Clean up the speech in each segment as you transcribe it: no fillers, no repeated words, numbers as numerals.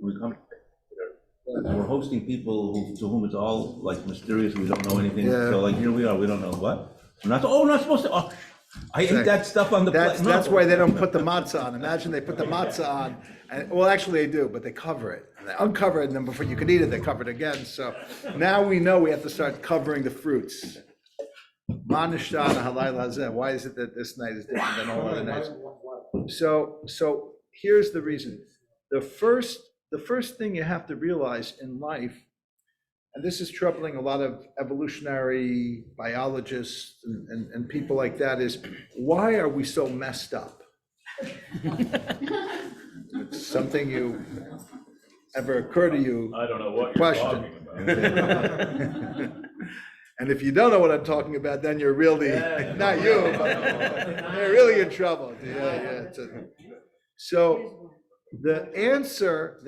we come, and we're hosting people to whom it's all like mysterious, we don't know anything, Yeah. so like here we are, we don't know what. We're not, we're not supposed to, oh, I ate that stuff on the plate. No. That's why they don't put the matzah on. Imagine they put the matzah on, and, well, actually they do, but they cover it. And they uncover it, and then before you can eat it, they cover it again. So now we know we have to start covering the fruits. Ma nishtana halayla hazeh. Why is it that this night is different than all other nights? So here's the reason. The first thing you have to realize in life, and this is troubling a lot of evolutionary biologists and people like that, is why are we so messed up? It's something you ever occur to you? I don't know what you're talking about. And if you don't know what I'm talking about, then you're really, not you, but you're really in trouble. So the answer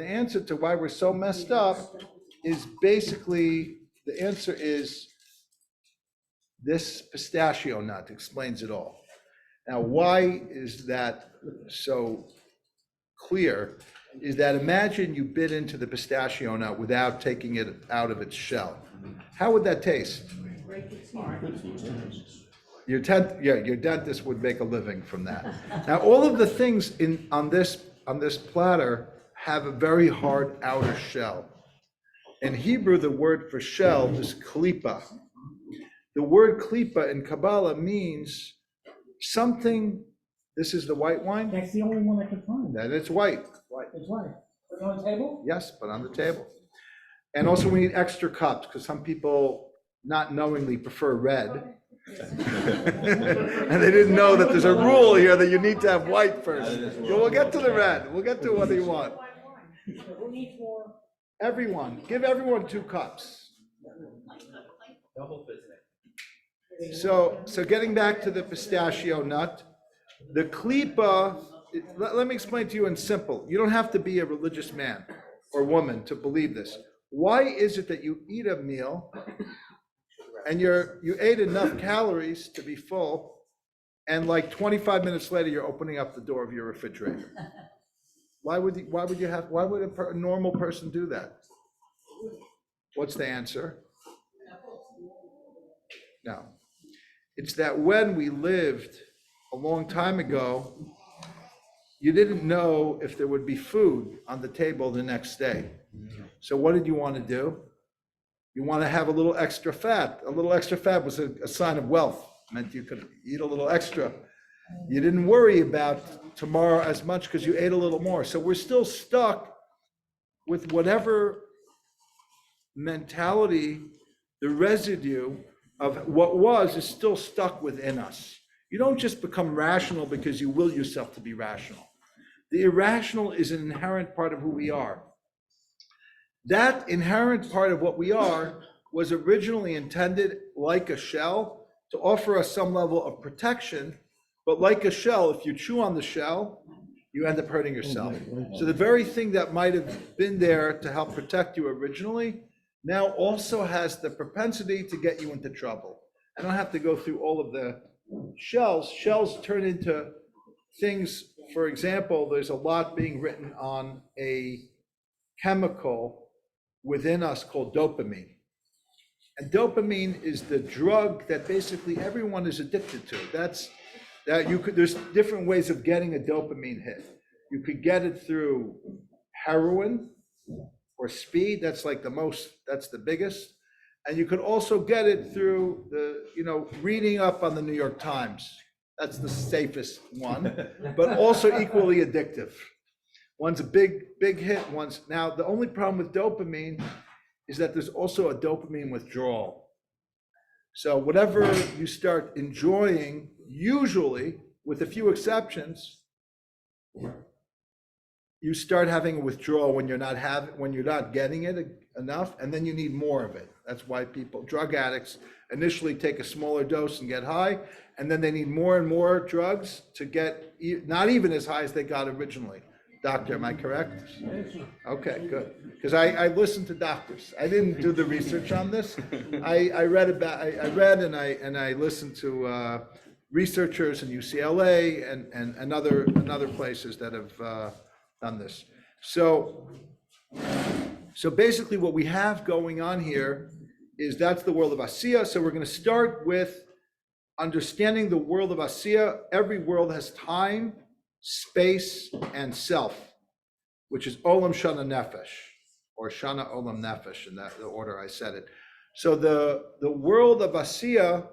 to why we're so messed up is basically, the answer is this pistachio nut explains it all. Now, why is that so clear? Is that imagine you bit into the pistachio nut without taking it out of its shell. How would that taste? Your dentist would make a living from that. Now, all of the things on this platter have a very hard outer shell. In Hebrew, the word for shell is klipa. The word klipa in Kabbalah means something. This is the white wine? That's the only one I could find. That it's white. It's white. Put it on the table? Yes, but on the table. And also we need extra cups because some people not knowingly prefer red. And they didn't know that there's a rule here that you need to have white first. So we'll get to the red. We'll get to what you want. Who needs more? Everyone, give everyone 2 cups. So getting back to the pistachio nut, the klipa, let me explain to you in simple. You don't have to be a religious man or woman to believe this. Why is it that you eat a meal and you ate enough calories to be full, and like 25 minutes later, you're opening up the door of your refrigerator? Why would a normal person do that? What's the answer? No. It's that when we lived a long time ago, you didn't know if there would be food on the table the next day. So what did you want to do? You want to have a little extra fat. A little extra fat was a sign of wealth. It meant you could eat a little extra. You didn't worry about tomorrow as much because you ate a little more. So we're still stuck with whatever mentality, the residue of what was is still stuck within us. You don't just become rational because you will yourself to be rational. The irrational is an inherent part of who we are. That inherent part of what we are was originally intended, like a shell, to offer us some level of protection. But like a shell, if you chew on the shell, you end up hurting yourself. So the very thing that might have been there to help protect you originally now also has the propensity to get you into trouble. I don't have to go through all of the shells. Shells turn into things. For example, there's a lot being written on a chemical within us called dopamine. And dopamine is the drug that basically everyone is addicted to. There's different ways of getting a dopamine hit. You could get it through heroin or speed. That's the biggest. And you could also get it through reading up on the New York Times. That's the safest one, but also equally addictive. One's a big hit. Now the only problem with dopamine is that there's also a dopamine withdrawal. So whatever you start enjoying, usually, with a few exceptions, you start having a withdrawal when you're not getting it enough, and then you need more of it. That's why drug addicts initially take a smaller dose and get high, and then they need more and more drugs to get not even as high as they got originally. Doctor, am I correct? Okay, good. Because I listened to doctors. I didn't do the research on this. I read and I listened to researchers in UCLA and other places that have done this. So So basically what we have going on here is that's the world of Asiya. So we're going to start with understanding the world of Asiya. Every world has time, space, and self, which is Olam Shana Nefesh, or Shana Olam Nefesh, in that the order I said it. So the world of Asiya,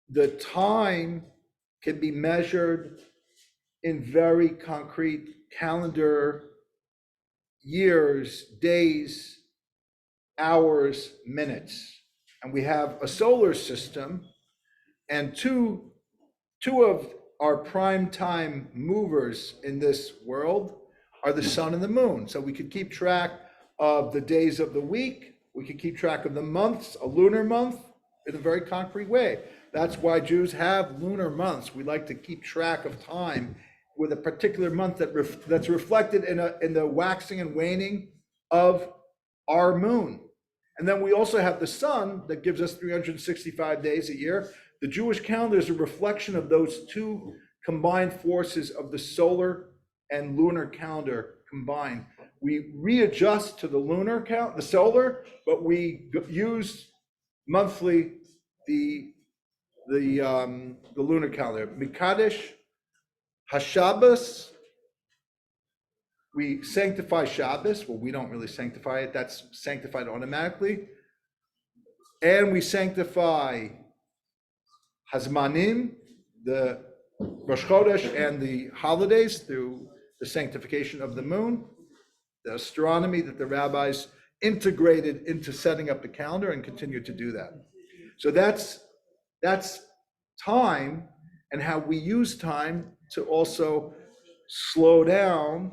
the time can be measured in very concrete calendar years, days, hours, minutes. And we have a solar system, and two of our prime time movers in this world are the sun and the moon. So we could keep track of the days of the week. We could keep track of the months, a lunar month, in a very concrete way. That's why Jews have lunar months. We like to keep track of time with a particular month that's reflected in the waxing and waning of our moon. And then we also have the sun that gives us 365 days a year. The Jewish calendar is a reflection of those two combined forces of the solar and lunar calendar combined. We readjust to the lunar count, the solar, but we use monthly the lunar calendar. Mikadesh Hashabbos, we sanctify Shabbos. Well, we don't really sanctify it. That's sanctified automatically. And we sanctify Hazmanim, the Rosh Chodesh, and the holidays through the sanctification of the moon, the astronomy that the rabbis integrated into setting up the calendar and continue to do that. So that's time, and how we use time to also slow down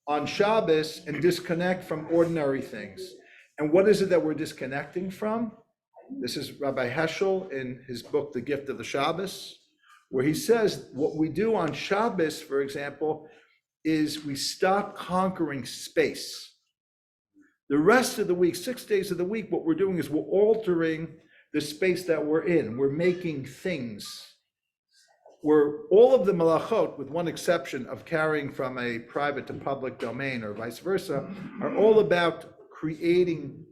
on Shabbos and disconnect from ordinary things. And what is it that we're disconnecting from? This is Rabbi Heschel in his book, The Gift of the Shabbos, where he says what we do on Shabbos, for example, is we stop conquering space. The rest of the week, 6 days of the week, what we're doing is we're altering the space that we're in. We're making things. We're all of the malachot, with one exception of carrying from a private to public domain or vice versa, are all about creating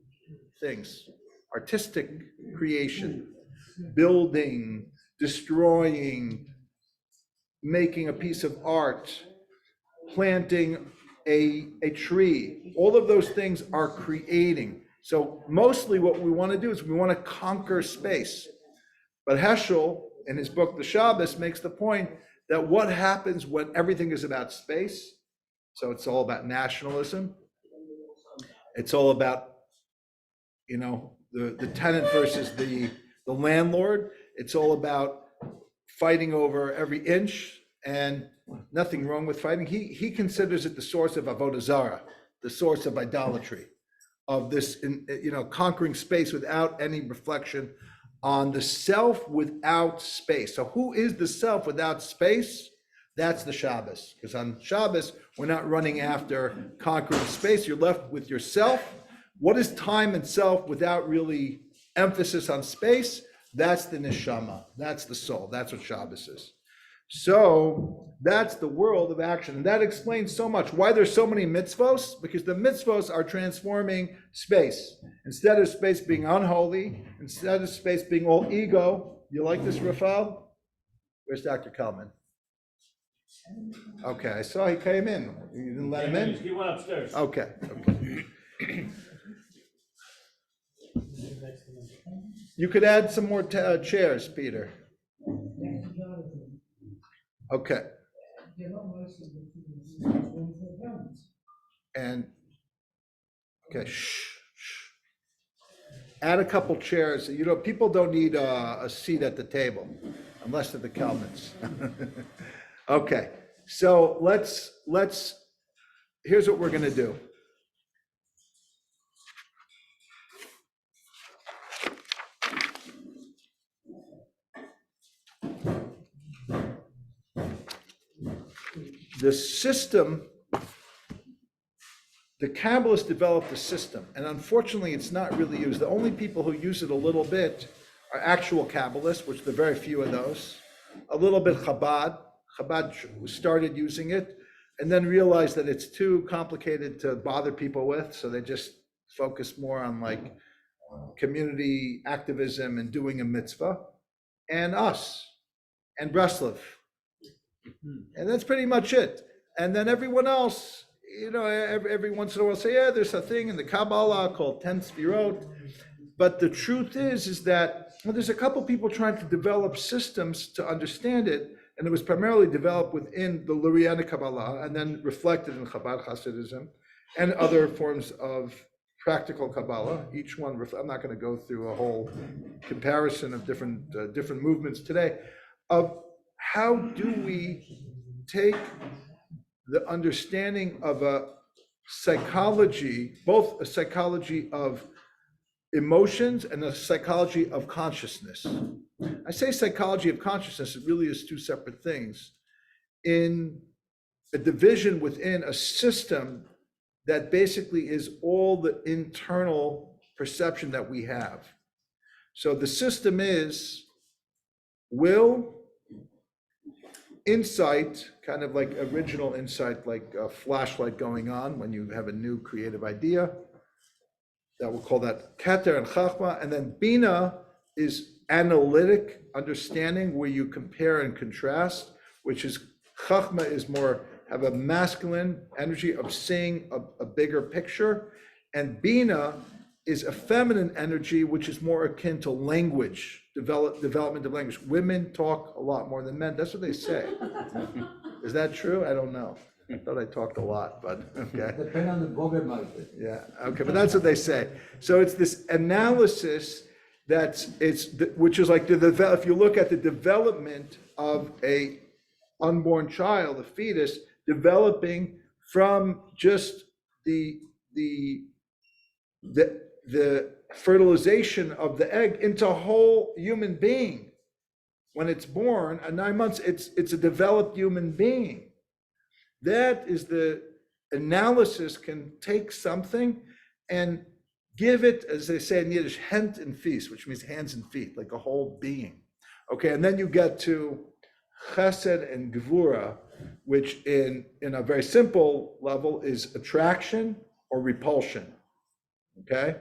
things, artistic creation, building, destroying, making a piece of art, planting a tree. All of those things are creating. So mostly what we want to do is we want to conquer space. But Heschel, in his book, The Shabbos, makes the point that what happens when everything is about space, so it's all about nationalism, it's all about, the tenant versus the landlord, it's all about fighting over every inch, and nothing wrong with fighting. He considers it the source of avodah zarah, the source of idolatry, of this, conquering space without any reflection on the self without space. So who is the self without space? That's the Shabbos. Because on Shabbos, we're not running after conquering space. You're left with yourself. What is time and self without really emphasis on space? That's the neshama. That's the soul. That's what Shabbos is. So that's the world of action. And that explains so much why there's so many mitzvos, because the mitzvos are transforming space. Instead of space being unholy, instead of space being all ego. You like this, Rafael? Where's Dr. Kelman? Okay, I saw he came in. You didn't let him in? He went upstairs. Okay. You could add some more chairs, Peter. Okay. And, okay, shh. Add a couple chairs. People don't need a seat at the table unless they're the Kelmans. Okay, so here's what we're gonna do. The system, the Kabbalists developed a system, and unfortunately it's not really used. The only people who use it a little bit are actual Kabbalists, which there are very few of those. A little bit Chabad started using it. and then realize that it's too complicated to bother people with, so they just focus more on like community activism and doing a mitzvah, and us, and Breslov. And that's pretty much it. And then everyone else, every once in a while say, yeah, there's a thing in the Kabbalah called 10 Sfirot. But the truth is that there's a couple people trying to develop systems to understand it. And it was primarily developed within the Luriana Kabbalah and then reflected in Chabad Hasidism and other forms of practical Kabbalah. Each one, I'm not going to go through a whole comparison of different movements today, of how do we take the understanding of a psychology, both a psychology of emotions and a psychology of consciousness. I say psychology of consciousness, it really is two separate things, in a division within a system that basically is all the internal perception that we have. So the system is will, insight, kind of like original insight, like a flashlight going on when you have a new creative idea. That we'll call that Keter and Chachma. And then Bina is analytic understanding, where you compare and contrast, which is Chachma is more, have a masculine energy of seeing a bigger picture. And Bina is a feminine energy, which is more akin to language, development of language. Women talk a lot more than men. That's what they say. Is that true? I don't know. I thought I talked a lot, but okay. Depend on the Boger market. Yeah, okay, but that's what they say. So it's this analysis which is like if you look at the development of a unborn child, a fetus, developing from just the fertilization of the egg into a whole human being. When it's born at 9 months, it's a developed human being. That is the analysis can take something and give it, as they say in Yiddish, hand and feet, which means hands and feet, like a whole being. Okay, and then you get to chesed and gevura, which in a very simple level is attraction or repulsion. Okay,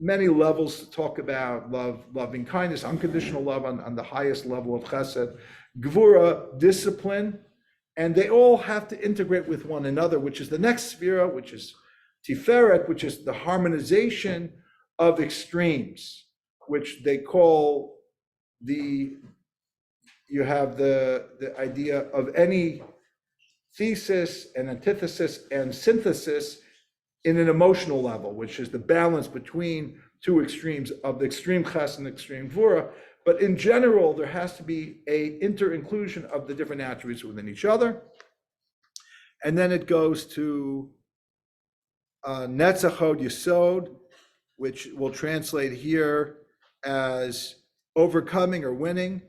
many levels to talk about love, loving kindness, unconditional love on the highest level of chesed, gevura, discipline, and they all have to integrate with one another, which is the next sphera, which is tiferet, which is the harmonization of extremes, which they call you have the idea of any thesis and antithesis and synthesis in an emotional level, which is the balance between two extremes of the extreme ches and extreme gvura. But in general, there has to be a inter-inclusion of the different attributes within each other. And then it goes to netzachod yesod, which will translate here as overcoming or winning,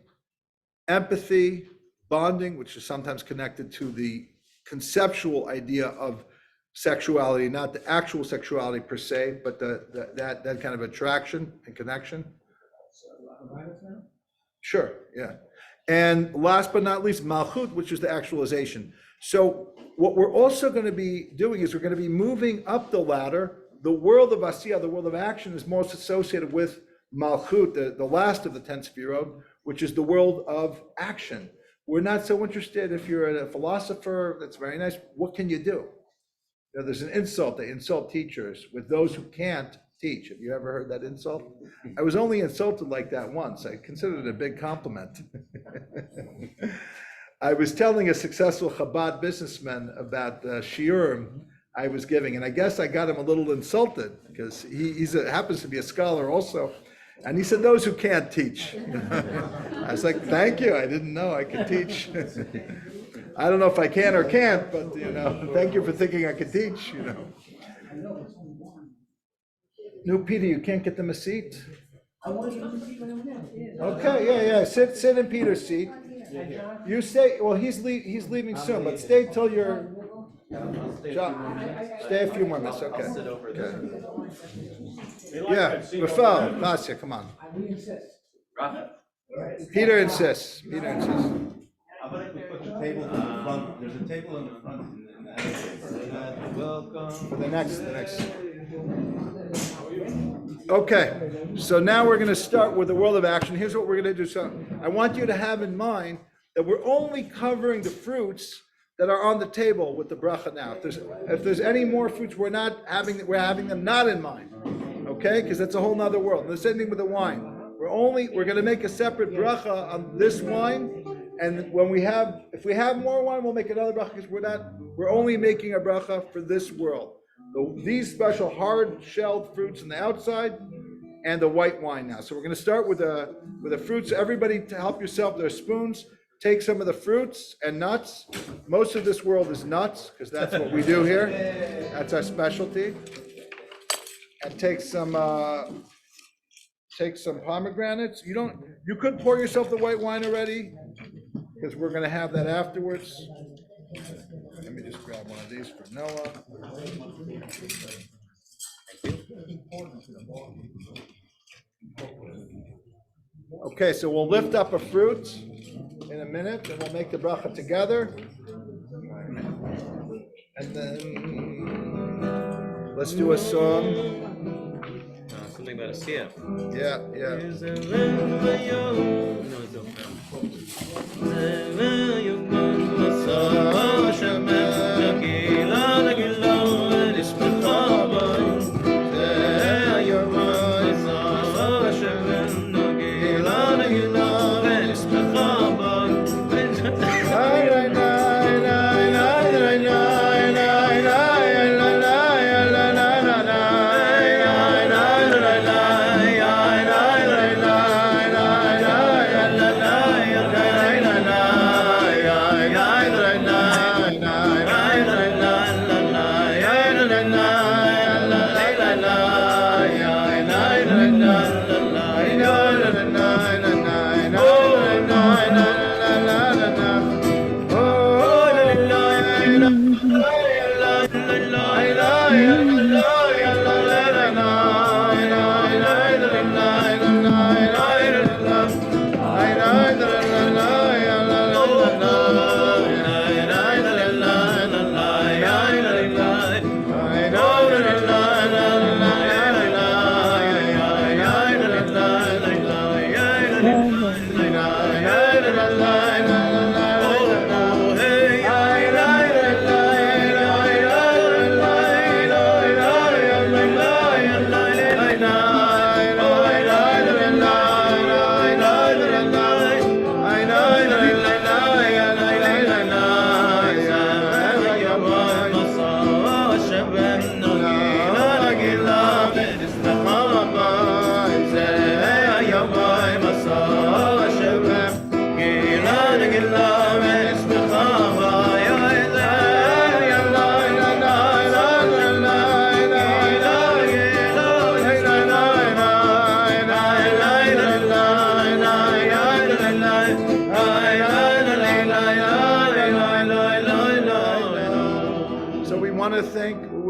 empathy, bonding, which is sometimes connected to the conceptual idea of sexuality, not the actual sexuality per se, but that kind of attraction and connection. Sure, yeah. And last but not least, malchut, which is the actualization. So what we're also going to be doing is we're going to be moving up the ladder. The world of asiyah, the world of action, is most associated with malchut, the last of the 10 sfirot, which is the world of action. We're not so interested if you're a philosopher, that's very nice. What can you do? There's an insult, they insult teachers with those who can't teach. Have you ever heard that insult? I was only insulted like that once. I considered it a big compliment. I was telling a successful Chabad businessman about the shiurim I was giving, and I guess I got him a little insulted because he happens to be a scholar also. And he said, those who can't teach. I was like, thank you, I didn't know I could teach. I don't know if I can or can't, but thank you for thinking I could teach, No, Peter, you can't get them a seat? Okay, yeah, sit in Peter's seat. You stay, well, he's leaving soon, but stay till you're, stay a few more minutes, okay. Yeah, Rafael, Vasya, come on. Peter insists. table in the front, there's a table in the front in the elevator. Welcome. For the next. Okay, so now we're gonna start with the world of action. Here's what we're gonna do. So I want you to have in mind that we're only covering the fruits that are on the table with the bracha now. If there's any more fruits, we're having them not in mind. Okay, because that's a whole nother world. The same thing with the wine. We're gonna make a separate bracha on this wine. And if we have more wine, we'll make another bracha because we're only making a bracha for this world. These special hard-shelled fruits on the outside and the white wine now. So we're going to start with the fruits. Everybody, to help yourself, there are spoons. Take some of the fruits and nuts. Most of this world is nuts because that's what we do here. That's our specialty. And take some pomegranates. You could pour yourself the white wine already because we're going to have that afterwards. Let me just grab one of these for Noah. Okay, so we'll lift up a fruit in a minute, and we'll make the bracha together. And then let's do a song. Something about a CF. Yeah.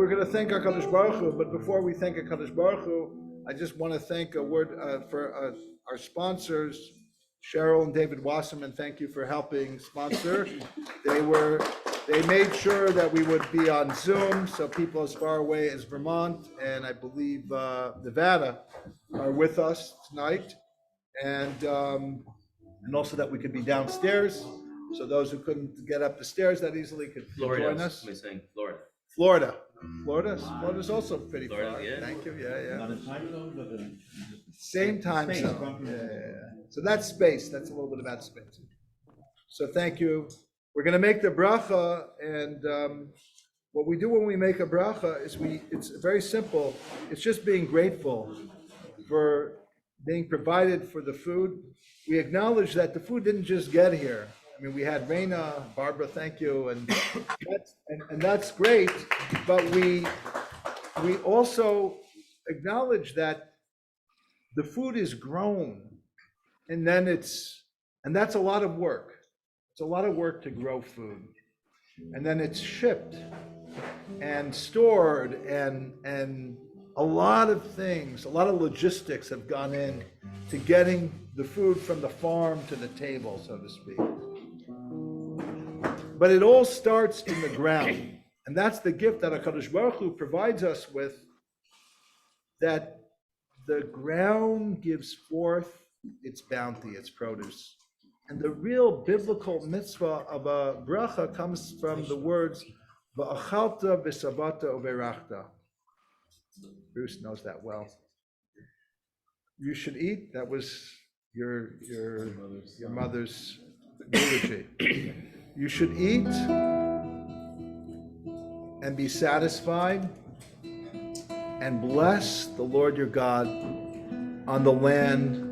We're going to thank HaKadosh Baruch Hu, but before we thank HaKadosh Baruch Hu, I just want to thank a word for our sponsors, Cheryl and David Wasserman. Thank you for helping sponsor. They made sure that we would be on Zoom, so people as far away as Vermont and I believe Nevada are with us tonight, and also that we could be downstairs, so those who couldn't get up the stairs that easily could join us. We're saying Florida. Florida's also pretty Florida, far. yeah. Thank you. Yeah. Not a time zone, but Same time space. zone. Yeah. So that's space. That's a little bit about space. So thank you. We're going to make the bracha, and what we do when we make a bracha is it's very simple. It's just being grateful for being provided for the food. We acknowledge that the food didn't just get here. I mean, we had Raina, Barbara, thank you, and that's great. But we also acknowledge that the food is grown, and that's a lot of work. It's a lot of work to grow food, and then it's shipped and stored, and a lot of things, a lot of logistics have gone in to getting the food from the farm to the table, so to speak. But it all starts in the ground. And that's the gift that HaKadosh Baruch Hu provides us with, that the ground gives forth its bounty, its produce. And the real biblical mitzvah of a bracha comes from the words, Va'achalta v'sabata uverachta. Bruce knows that well. You should eat. That was your mother's eulogy. You should eat and be satisfied and bless the Lord your God on the land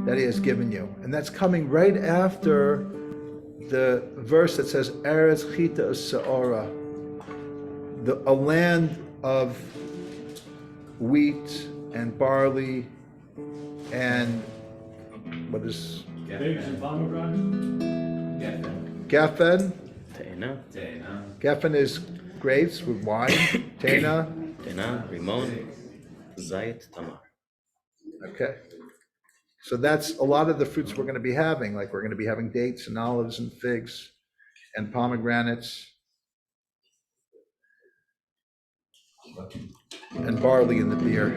that he has given you. And that's coming right after the verse that says, Eretz Chita Se'ora, a land of wheat and barley and what is Figs and pomegranate? Geffen? Te'ena, Geffen is grapes with wine. Tena. Rimon, Zayit, Tamar. Okay. So that's a lot of the fruits we're going to be having. Like we're going to be having dates and olives and figs and pomegranates and barley in the beer.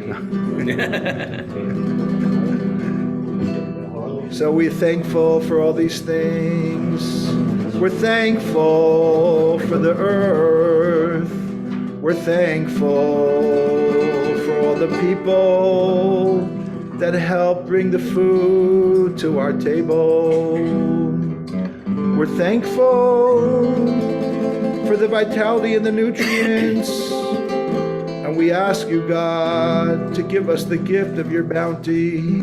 So we're thankful for all these things. We're thankful for the earth. We're thankful for all the people that help bring the food to our table. We're thankful for the vitality and the nutrients. And we ask you, God, to give us the gift of your bounty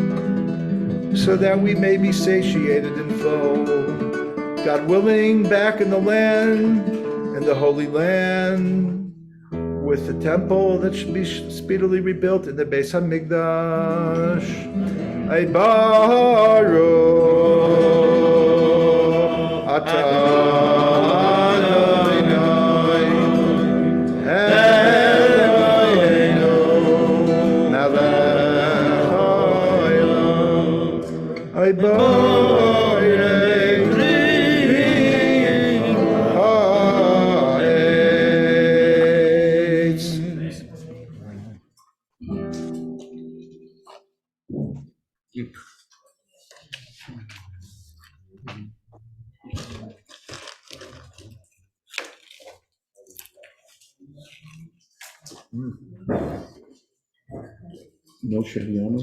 so that we may be satiated in full. God willing, back in the land, in the Holy Land, with the temple that should be speedily rebuilt in the Beis HaMikdash. Ay Baruch Atah Adonai Eloheinu melech haolam. Ay Baruch No shahiano.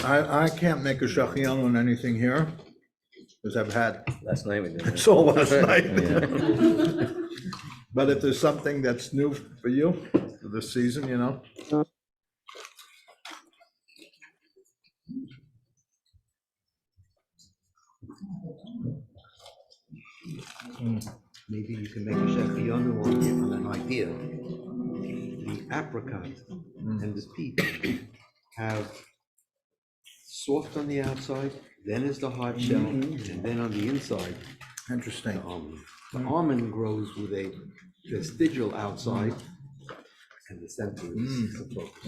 I can't make a shachian on anything here, because I've had Last night we did. so last night. Yeah. But if there's something that's new for you, for this season, you know. Maybe you can make a shachianu on an idea. The apricot and the peach have soft on the outside, then is the hard shell, and then on the inside, Interesting. the almond. The almond grows with a vestigial outside, and the center is the focus.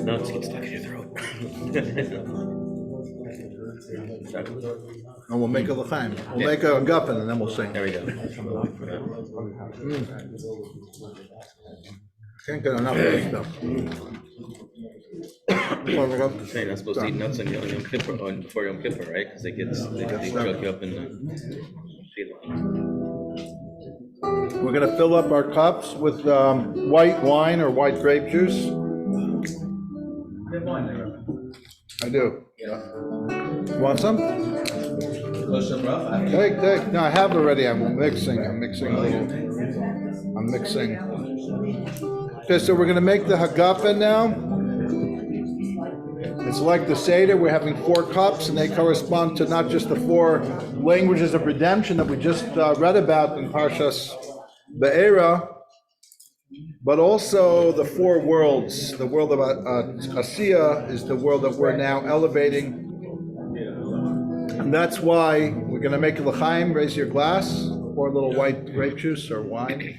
No, it's getting stuck in your throat. And we'll make a l'chaim. We'll make a guffin and then we'll sing. There we go. Can't get enough of this stuff. You're not supposed to eat nuts on Yom Kippur, before Yom Kippur, right? Because they choke you up in the feline. We're gonna fill up our cups with white wine or white grape juice. I do. You want some? Take. No, I have already. I'm mixing a little. I'm mixing. Okay, so we're gonna make the hagafen now. It's like the Seder. We're having 4 cups, and they correspond to not just the 4 languages of redemption that we just read about in Parshas Be'era, but also the 4 worlds. The world of Asiya is the world that we're now elevating. And that's why we're going to make a l'chaim. Raise your glass. pour a little white grape juice or wine.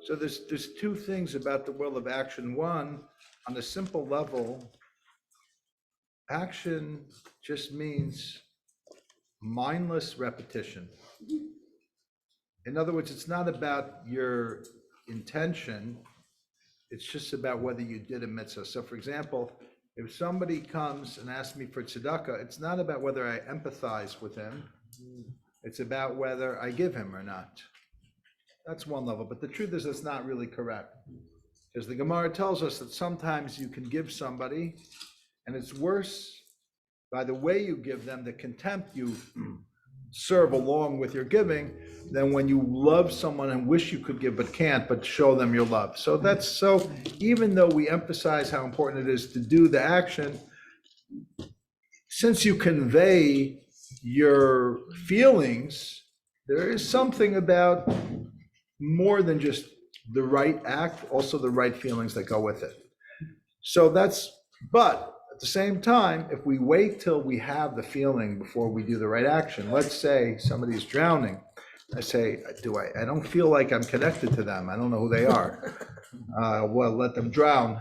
So there's two things about the world of action. One, on a simple level, action just means mindless repetition. In other words, it's not about your intention, it's just about whether you did a mitzvah. So for example, if somebody comes and asks me for tzedakah, it's not about whether I empathize with him, it's about whether I give him or not. That's one level, but the truth is that's not really correct. Because the Gemara tells us that sometimes you can give somebody, and it's worse by the way you give them, the contempt you serve along with your giving, than when you love someone and wish you could give but can't, but show them your love. So even though we emphasize how important it is to do the action, since you convey your feelings, there is something about more than just the right act, also the right feelings that go with it. So but at the same time, if we wait till we have the feeling before we do the right action, let's say somebody's drowning, I say, I don't feel like I'm connected to them. I don't know who they are. Well, let them drown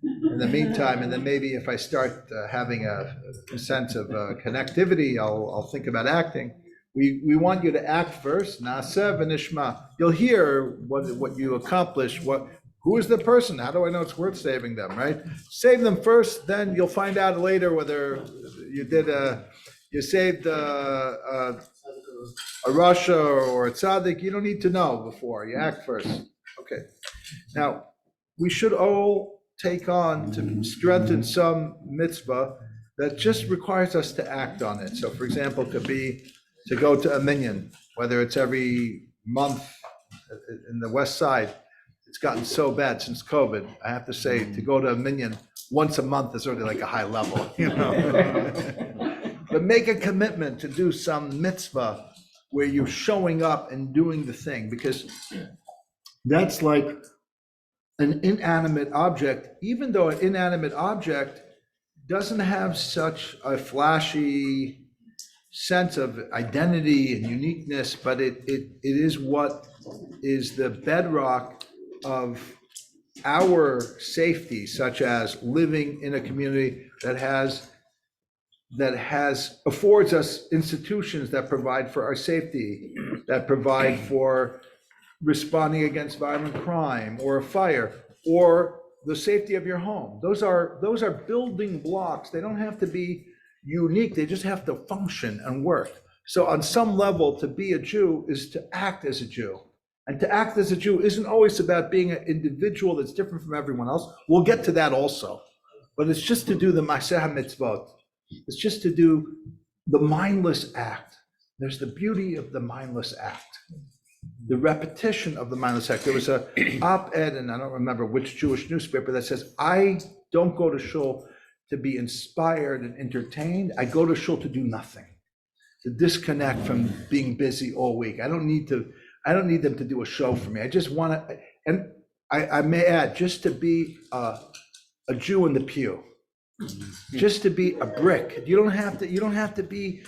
in the meantime, and then maybe if I start having a sense of connectivity, I'll think about acting. We want you to act first, na'aseh v'nishma. You'll hear what you accomplish, who is the person? How do I know it's worth saving them, right? Save them first, then you'll find out later whether you saved a Russia or a tzaddik, you don't need to know before, you act first. Okay. Now, we should all take on to strengthen some mitzvah that just requires us to act on it. So for example, it could be to go to a minyan, whether it's every month in the west side. It's gotten so bad since COVID. I have to say, to go to a minyan once a month is already like a high level, you know? But make a commitment to do some mitzvah where you're showing up and doing the thing, because that's like an inanimate object, even though an inanimate object doesn't have such a flashy sense of identity and uniqueness, but it is what is the bedrock of our safety, such as living in a community that affords us institutions that provide for our safety, that provide for responding against violent crime or a fire, or the safety of your home. Those are building blocks. They don't have to be unique. They just have to function and work. So on some level, to be a Jew is to act as a Jew. And to act as a Jew isn't always about being an individual that's different from everyone else. We'll get to that also. But it's just to do the Maaseh HaMitzvot. It's just to do the mindless act. There's the beauty of the mindless act, the repetition of the mindless act. There was a op-ed, and I don't remember which Jewish newspaper, that says, I don't go to shul to be inspired and entertained. I go to shul to do nothing, to disconnect from being busy all week. I don't need them to do a show for me. I just want to, and I may add, just to be a Jew in the pew, just to be a brick. You don't have to be,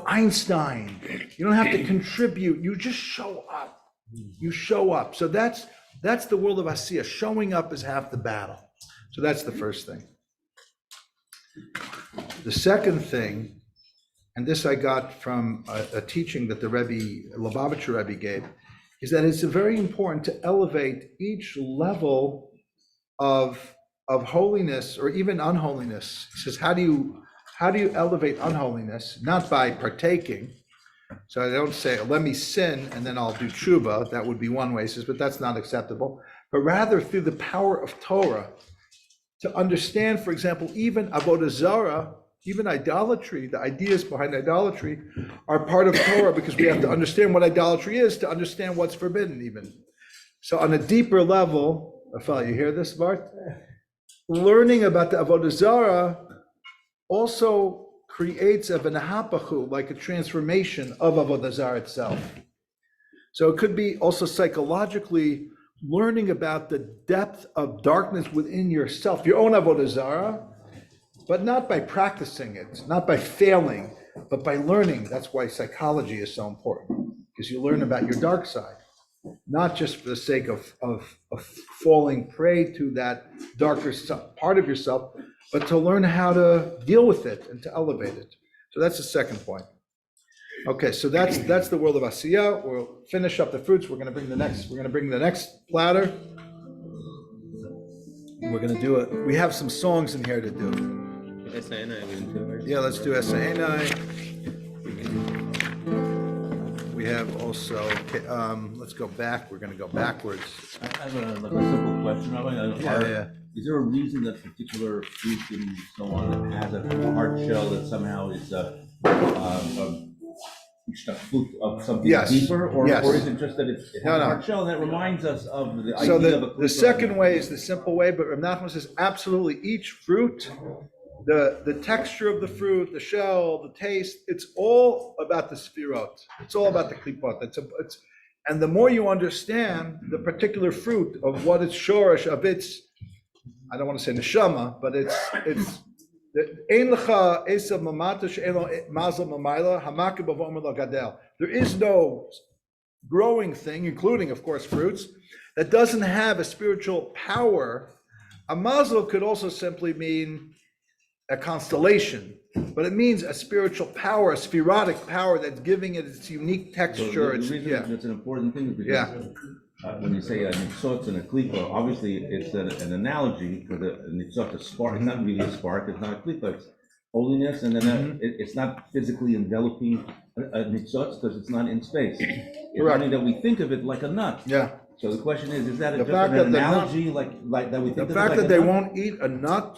Einstein. You don't have to contribute. You just show up. You show up. So that's the world of Asiya. Showing up is half the battle. So that's the first thing. The second thing, and this I got from a teaching that the Lubavitcher Rebbe gave, is that it's very important to elevate each level of holiness or even unholiness. He says, how do you elevate unholiness? Not by partaking. So I don't say, let me sin and then I'll do tshuva. That would be one way. He says, but that's not acceptable. But rather through the power of Torah, to understand, for example, even avodah zarah, even idolatry, the ideas behind idolatry are part of Torah, because we have to understand what idolatry is to understand what's forbidden even. So on a deeper level, Naftali, you hear this, Bart? Learning about the avodah zarah also creates a v'nahapachu, like a transformation of avodah zarah itself. So it could be also psychologically learning about the depth of darkness within yourself, your own avodah zarah, but not by practicing it, not by failing, but by learning. That's why psychology is so important, because you learn about your dark side, not just for the sake of falling prey to that darker part of yourself, but to learn how to deal with it and to elevate it. So that's the second point. Okay, so that's the world of Asiya. We'll finish up the fruits. We're going to bring the next platter. We're going to do it. We have some songs in here to do. Yeah, let's do Esaenai. We have also, let's go back. We're going to go backwards. I have a simple question, Rabbi. Yeah. Is there a reason that particular fruit and so on has a hard shell that somehow is of something deeper, or is it just that it has a hard shell and that reminds us of the idea of a fruit? The second way is the simple way, but Rav Nachman says absolutely each fruit, the texture of the fruit, the shell, the taste, it's all about the sfirot. It's all about the klipot. And the more you understand the particular fruit of what its shorish, of its, I don't want to say neshama, but it's there is no growing thing, including, of course, fruits, that doesn't have a spiritual power. A mazel could also simply mean a constellation, but it means a spiritual power, a spherotic power that's giving it its unique texture. So the reason it's an important thing is because when you say a nitzotz and a klipa, obviously it's an analogy for the nitzotz, a spark. It's not really a spark, it's not a klipa, holiness, and then it's not physically enveloping a nitzotz because it's not in space. It's Correct. only that we think of it like a nut. Yeah. So the question is that The just fact an that the analogy like that we think The of it fact like that a they nut? won't eat a nut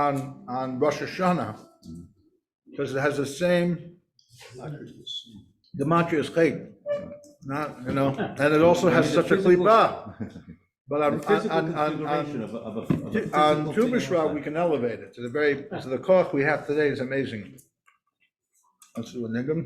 on Rosh Hashanah, because it has the same gematria as chait, not, and it also has The such a physical- klippah. But The on physical configuration of a physical on Tu thing B'shvat, outside. we can elevate it to the koch we have today is amazing. Let's do a nigum.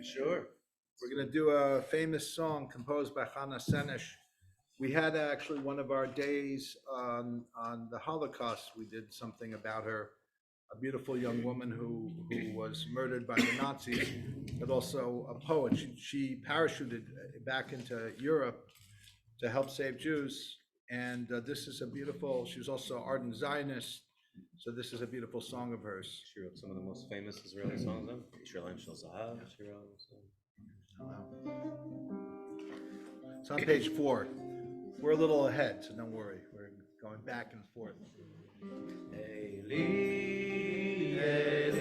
Sure. We're gonna do a famous song composed by Chana Senesh. We had actually one of our days on the Holocaust. We did something about her, a beautiful young woman who was murdered by the Nazis, but also a poet. She parachuted back into Europe to help save Jews. And this is a beautiful, she was also an ardent Zionist. So this is a beautiful song of hers. She wrote some of the most famous Israeli songs, then. Yisraelim Shel Zahav, she wrote. It's on page 4. We're a little ahead, so don't worry. We're going back and forth. Eli, Eli,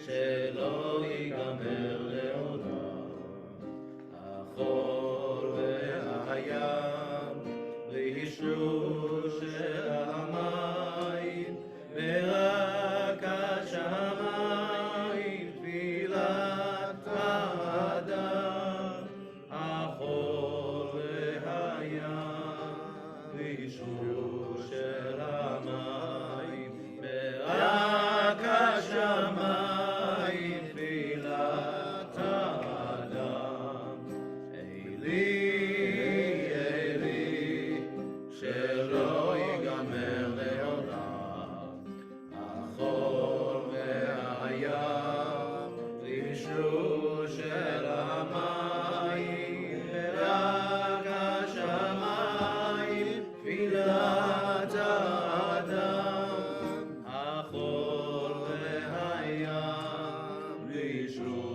shelo yigamer leolam, achor ve'hayam, v'yishru shel hamayim, ve'rak hashamayim, tfilat ha'adam, achor ve'hayam, v'yishru shel hamayim, ve'rak hashamayim, tfilat ha'adam, Eli, Eli, shelo yigamer leolam, achor ve'hayam, v'yishru shel hamayim, ve'rak hashamayim, tfilat ha'adam, achor ve'hayam, v'yishru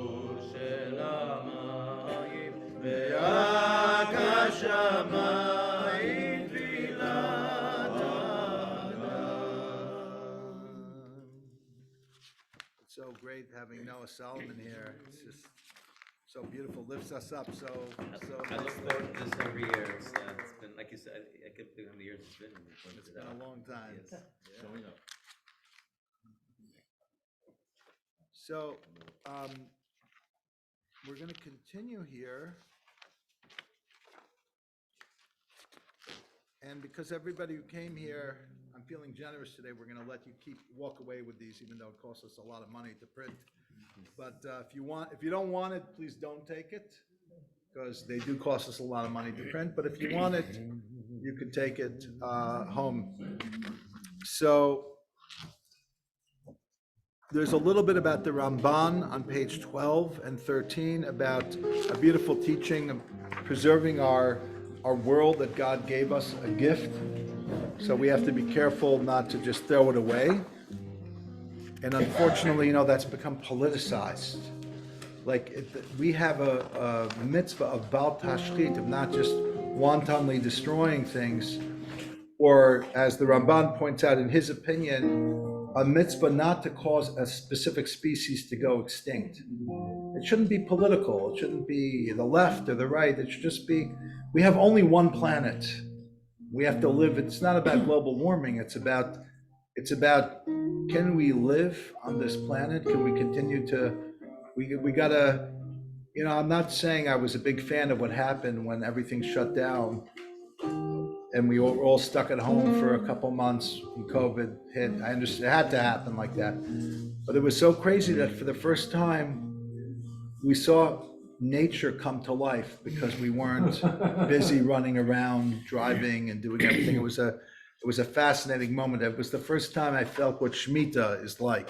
shel hamayim, ve'rak hashamayim, tfilat It's so great having Noah Solomon here. It's just so beautiful, lifts us up so. I look forward to this every year. It's been, like you said, I can't believe how many years it's been. It's been a long time. Yes. Showing up. So, we're gonna continue here. And because everybody who came here, I'm feeling generous today, we're gonna let you walk away with these, even though it costs us a lot of money to print. But if you don't want it, please don't take it, because they do cost us a lot of money to print. But if you want it, you could take it home. So there's a little bit about the Ramban on page 12 and 13 about a beautiful teaching of preserving our world that God gave us, a gift. So we have to be careful not to just throw it away. And unfortunately, that's become politicized. Like we have a mitzvah of bal tashchit, of not just wantonly destroying things, or as the Ramban points out in his opinion, a mitzvah not to cause a specific species to go extinct. It shouldn't be political. It shouldn't be the left or the right. It should just be, we have only one planet. We have to live. It's not about global warming. It's about, can we live on this planet? Can we continue to, we gotta, I'm not saying I was a big fan of what happened when everything shut down and we were all stuck at home for a couple months when COVID hit. I understand it had to happen like that. But it was so crazy that for the first time, we saw nature come to life because we weren't busy running around, driving and doing everything. It was a fascinating moment. It was the first time I felt what Shemitah is like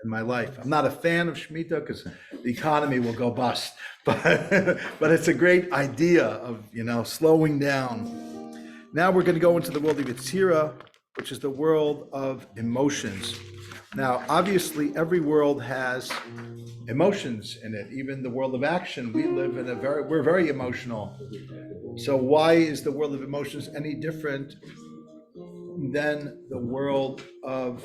in my life. I'm not a fan of Shemitah because the economy will go bust, but it's a great idea of, slowing down. Now we're going to go into the world of Yetzirah, which is the world of emotions. Now, obviously, every world has emotions in it. Even the world of action, we live in we're very emotional. So why is the world of emotions any different than the world of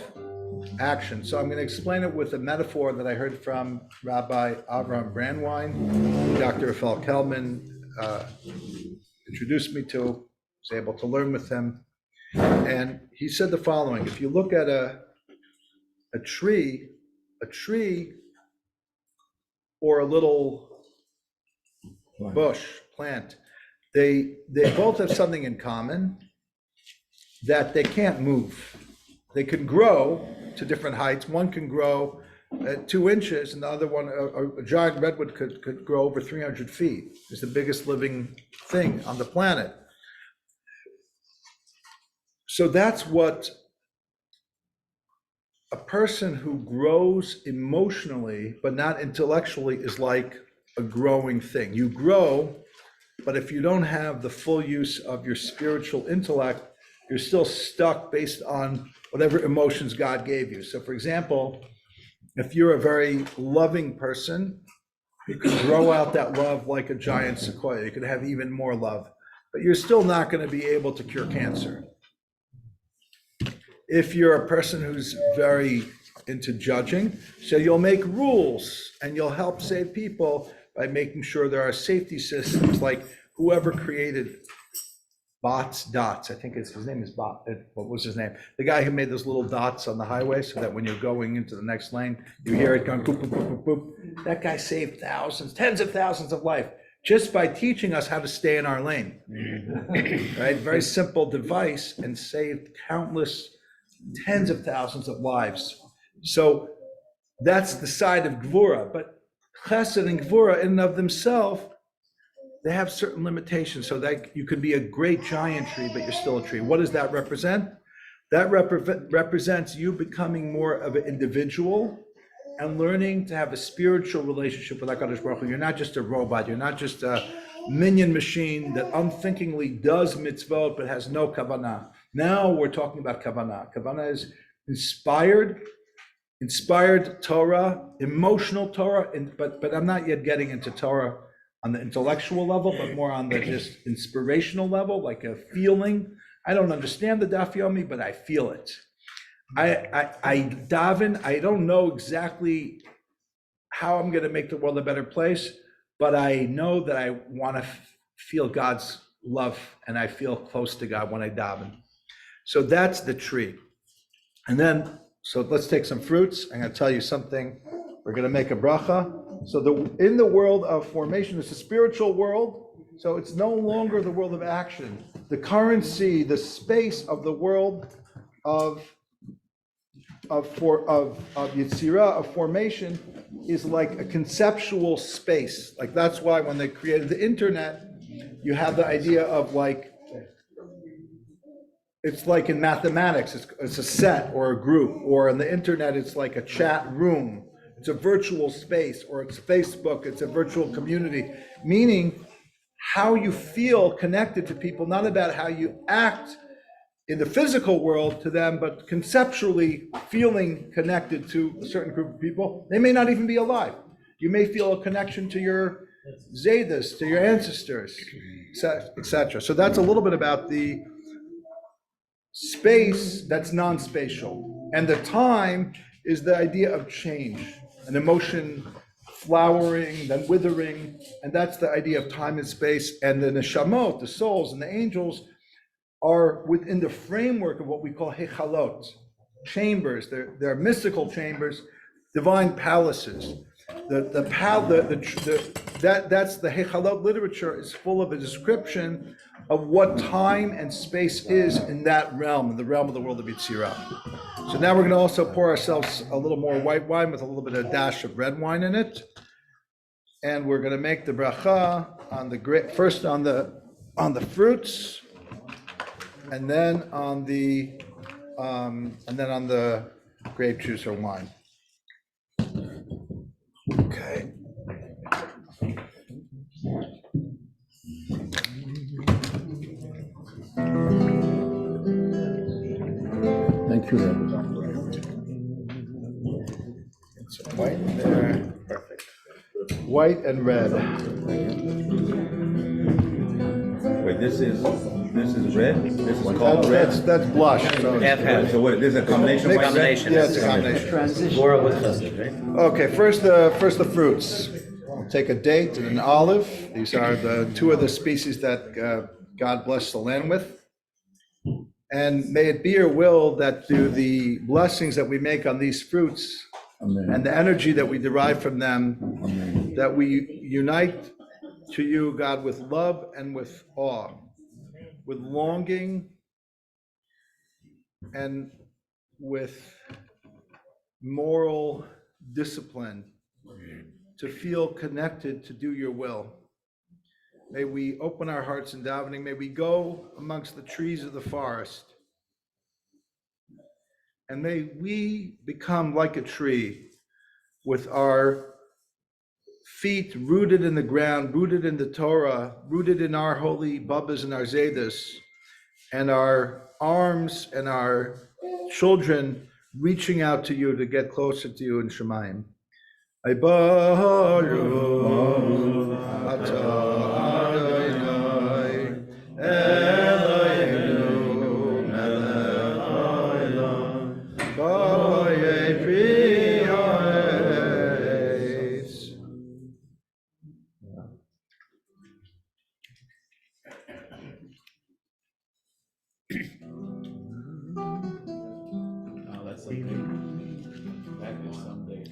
action? So I'm going to explain it with a metaphor that I heard from Rabbi Avram Brandwein, Dr. Rafael Kelman introduced me to. Was able to learn with him, and he said the following: if you look at a tree or a little plant, they both have something in common, that they can't move. They can grow to different heights. One can grow at 2 inches, and the other one, a giant redwood, could grow over 300 feet. It's the biggest living thing on the planet. So that's what a person who grows emotionally but not intellectually is like, a growing thing. You grow, but if you don't have the full use of your spiritual intellect, you're still stuck based on whatever emotions God gave you. So for example, if you're a very loving person, you can grow out that love like a giant sequoia. You could have even more love, but you're still not going to be able to cure cancer. If you're a person who's very into judging, so you'll make rules and you'll help save people by making sure there are safety systems, like whoever created dots, I think his name is Bot, what was his name? The guy who made those little dots on the highway so that when you're going into the next lane, you hear it going boop, boop, boop, boop, boop. That guy saved thousands, tens of thousands of lives just by teaching us how to stay in our lane. Right? Very simple device, and saved countless tens of thousands of lives. So that's the side of Gvura. But Chesed and Gvura in and of themselves, they have certain limitations. So that you could be a great giant tree, but you're still a tree. What does that represent? That represents you becoming more of an individual and learning to have a spiritual relationship with HaKadosh Baruch Hu. You're not just a robot. You're not just a minion machine that unthinkingly does mitzvot but has no kavanah. Now we're talking about kavanah. Kavanah is inspired Torah, emotional Torah, but I'm not yet getting into Torah on the intellectual level, but more on the just inspirational level, like a feeling. I don't understand the Daf Yomi, but I feel it. I daven. I don't know exactly how I'm going to make the world a better place, but I know that I want to feel God's love, and I feel close to God when I daven. So that's the tree. And then, so let's take some fruits. I'm going to tell you something. We're going to make a bracha. So in the world of formation, it's a spiritual world. So it's no longer the world of action. The currency, the space of the world of Yetzirah, of formation, is like a conceptual space. Like that's why when they created the internet, you have the idea of like, it's like in mathematics, it's a set or a group, or in the internet, it's like a chat room. It's a virtual space, or it's Facebook, it's a virtual community, meaning how you feel connected to people, not about how you act in the physical world to them, but conceptually feeling connected to a certain group of people. They may not even be alive. You may feel a connection to your Zedas, to your ancestors, etc. So that's a little bit about the space that's non-spatial. And the time is the idea of change, an emotion flowering, then withering, and that's the idea of time and space. And the neshamot, the souls and the angels, are within the framework of what we call hechalot, chambers. They're mystical chambers, divine palaces. That's the hechalot literature is full of a description of what time and space is in that realm, in the realm of the world of Yetzirah. So now we're going to also pour ourselves a little more white wine with a little bit of a dash of red wine in it, and we're going to make the bracha on the first on the fruits, and then on the grape juice or wine. Okay. Thank you, Rabbi. It's white there. Perfect. White and red. Wait, this is red? This is called red? That's blush. So Half. So what, this is a combination of white and red? Combination. yeah, it's a combination. Laura with chesed, right? Okay, first the fruits. We'll take a date and an olive. These are the two of the species that God blessed the land with. And may it be your will that through the blessings that we make on these fruits, Amen. and the energy that we derive from them, Amen. that we unite to you, God, with love and with awe, with longing and with moral discipline, to feel connected to do your will. May we open our hearts in davening. May we go amongst the trees of the forest. And may we become like a tree with our feet rooted in the ground, rooted in the Torah, rooted in our holy Babbas and our Zedas, and our arms and our children reaching out to you to get closer to you in Shemayim. Oh, that's something. That is someday.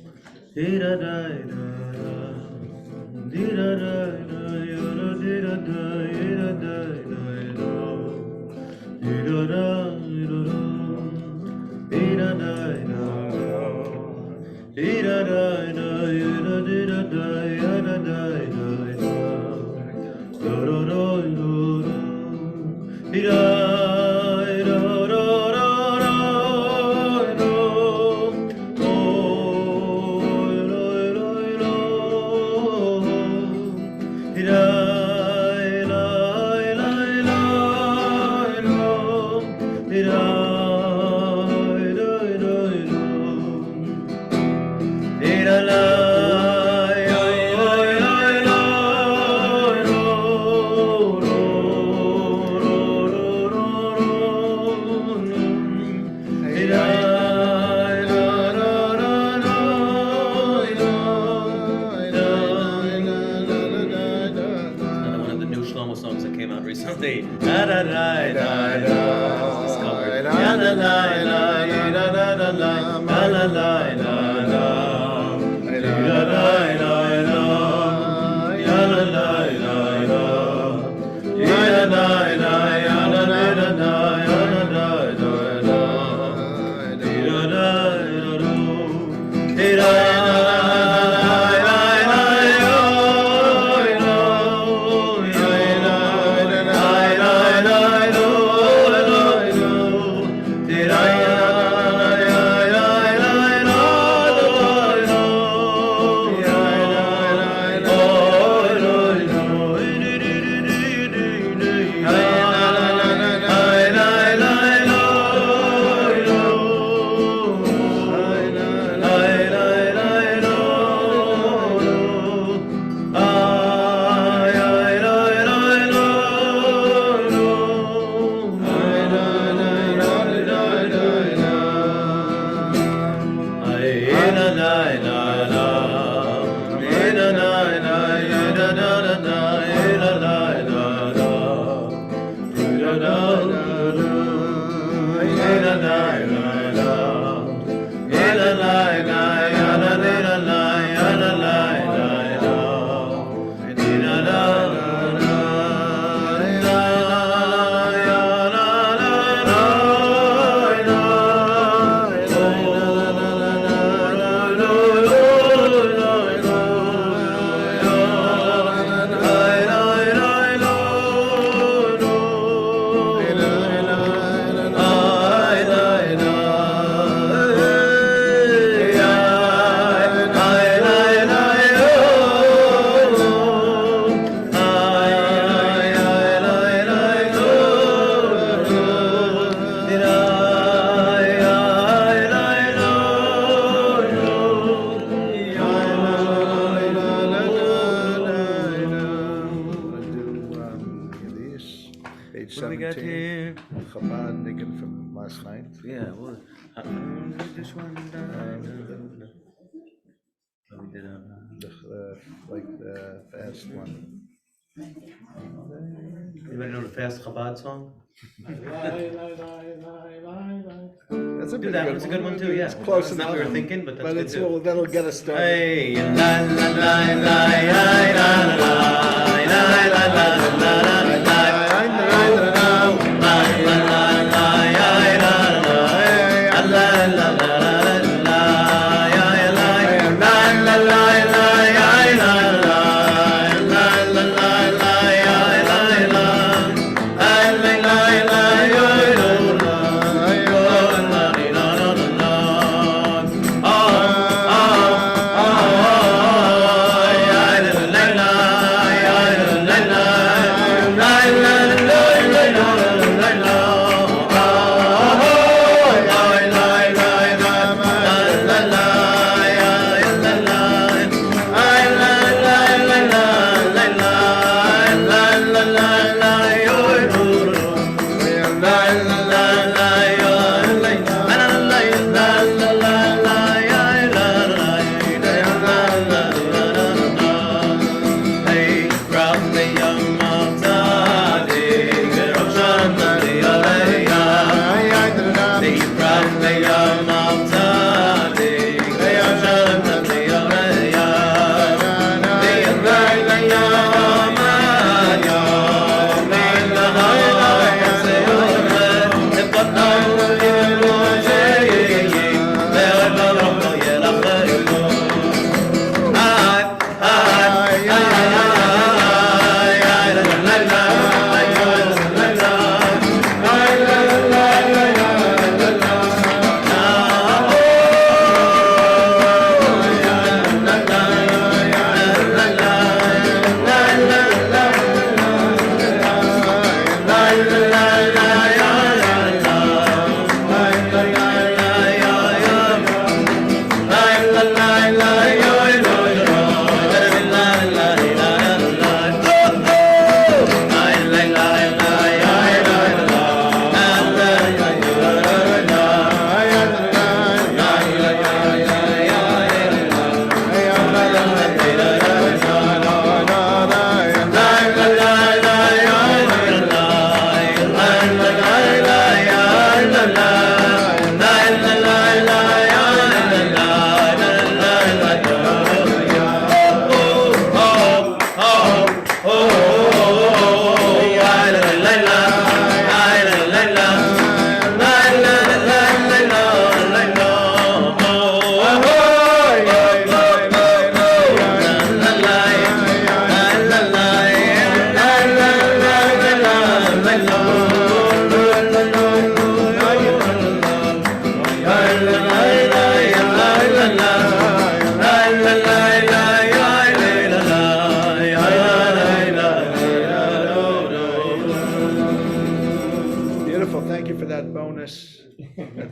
Chabad niggin from last night. Yeah, well, this one, we did Like the fast one. Anybody know the fast Chabad song? That's a do pretty that good one, it's a good one too, yeah. It's close It's enough. not what we were thinking, but that's But good it's, too. well, that'll get us started. Hey, la la la la la la la la la la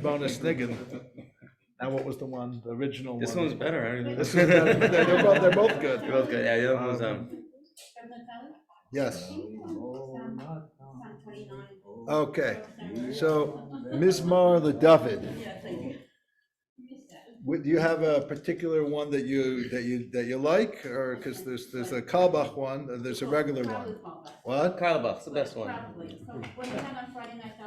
bonus niggin. Now, what was the one, the original one? This one's better. I don't even. This one's better. They're both good. They're both good. Yeah, the other one's Yes. Okay, so Mizmar the David. Do you have a particular one that you like, or because there's a Carlebach one, and there's a regular one? What? Carlebach's the best one.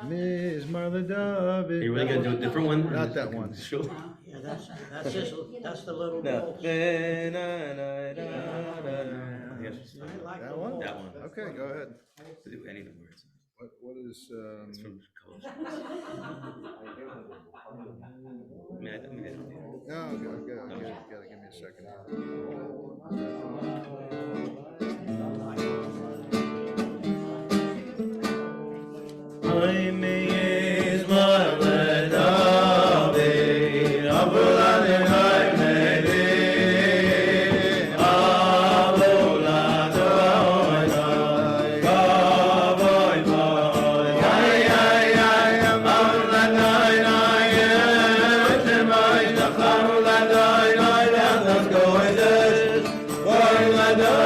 Mizmar the David. Are you really gonna do a different one? Not that one. Sure. Yeah, that's the little No. bowl. Yes. That one? That one. Okay, go ahead. To do any of the words. What is, It's from Colors. I don't know. no, gotta give me a second. Let's go.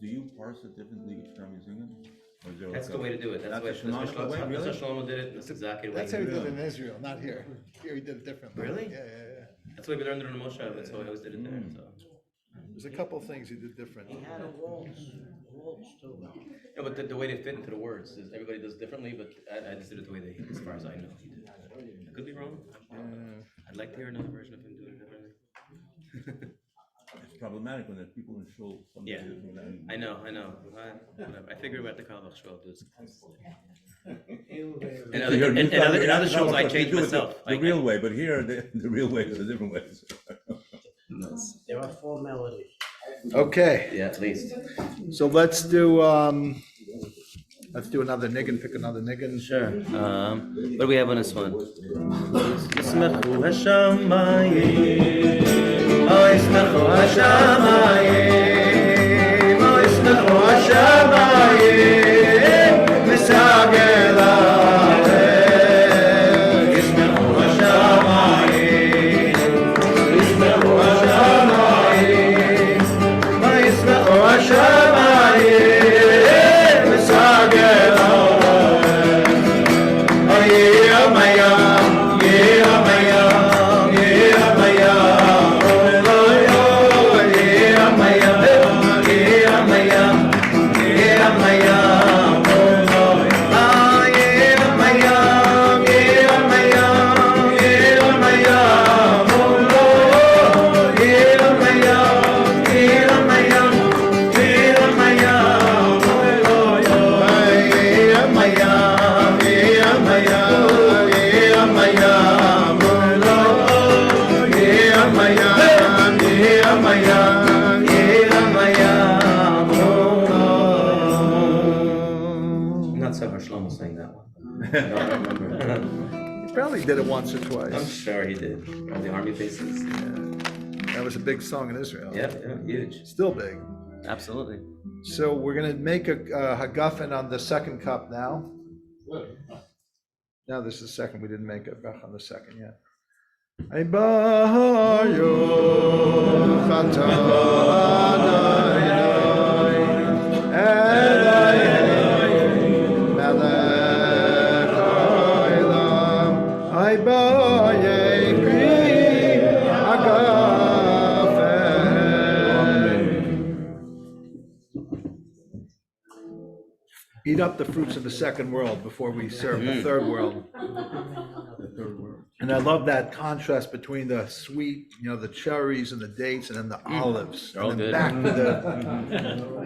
Do you parse it differently each time you sing it? Or is there That's like the a- way to do it. That's That's the way the Shlomo way, really? Shlomo did it. That's exactly the way. That's how he did it in Israel, not here. Here he did it differently. Really? Yeah, yeah, yeah. That's the way we learned it in the Moshe. That's how I always did it there. So. There's a couple things he did different. He had a waltz too. Yeah, but the way they fit into the words is everybody does differently. But I just did it the way they, as far as I know, he did. I could be wrong. I'd like to hear another version of him doing it differently. It's problematic when there's people in shul. somebody Yeah. doing that. I know. I figured about the Carlebach Shul. In other shows, I changed myself. The real way, but here, the real way is a different way. There are 4 melodies. Okay, Yeah, at least. so let's do another niggin, pick another niggin. Sure. What do we have on this one? Yismachu hashamayim, oh yismachu hashamayim, oh yismachu hashamayim, misagel haaretz, yismachu hashamayim, yismachu hashamayim, oh yismachu hashamayim, misagel Not so much Shlomo saying that one. I don't remember. He probably did it once or I'm twice. sure he did. On the army bases. That was a big song in Israel. Yeah, huge. Still big. Absolutely. So we're gonna make a hagafen on the second cup now. Now this is the second, we didn't make a brach on the second yet. Ay bahayo chatanai Elohim melech haolam ay bayei pri hagafen. Eat up the fruits of the second world before we serve the third world. And I love that contrast between the sweet, the cherries and the dates, and then the olives. They're all And then good. back to the,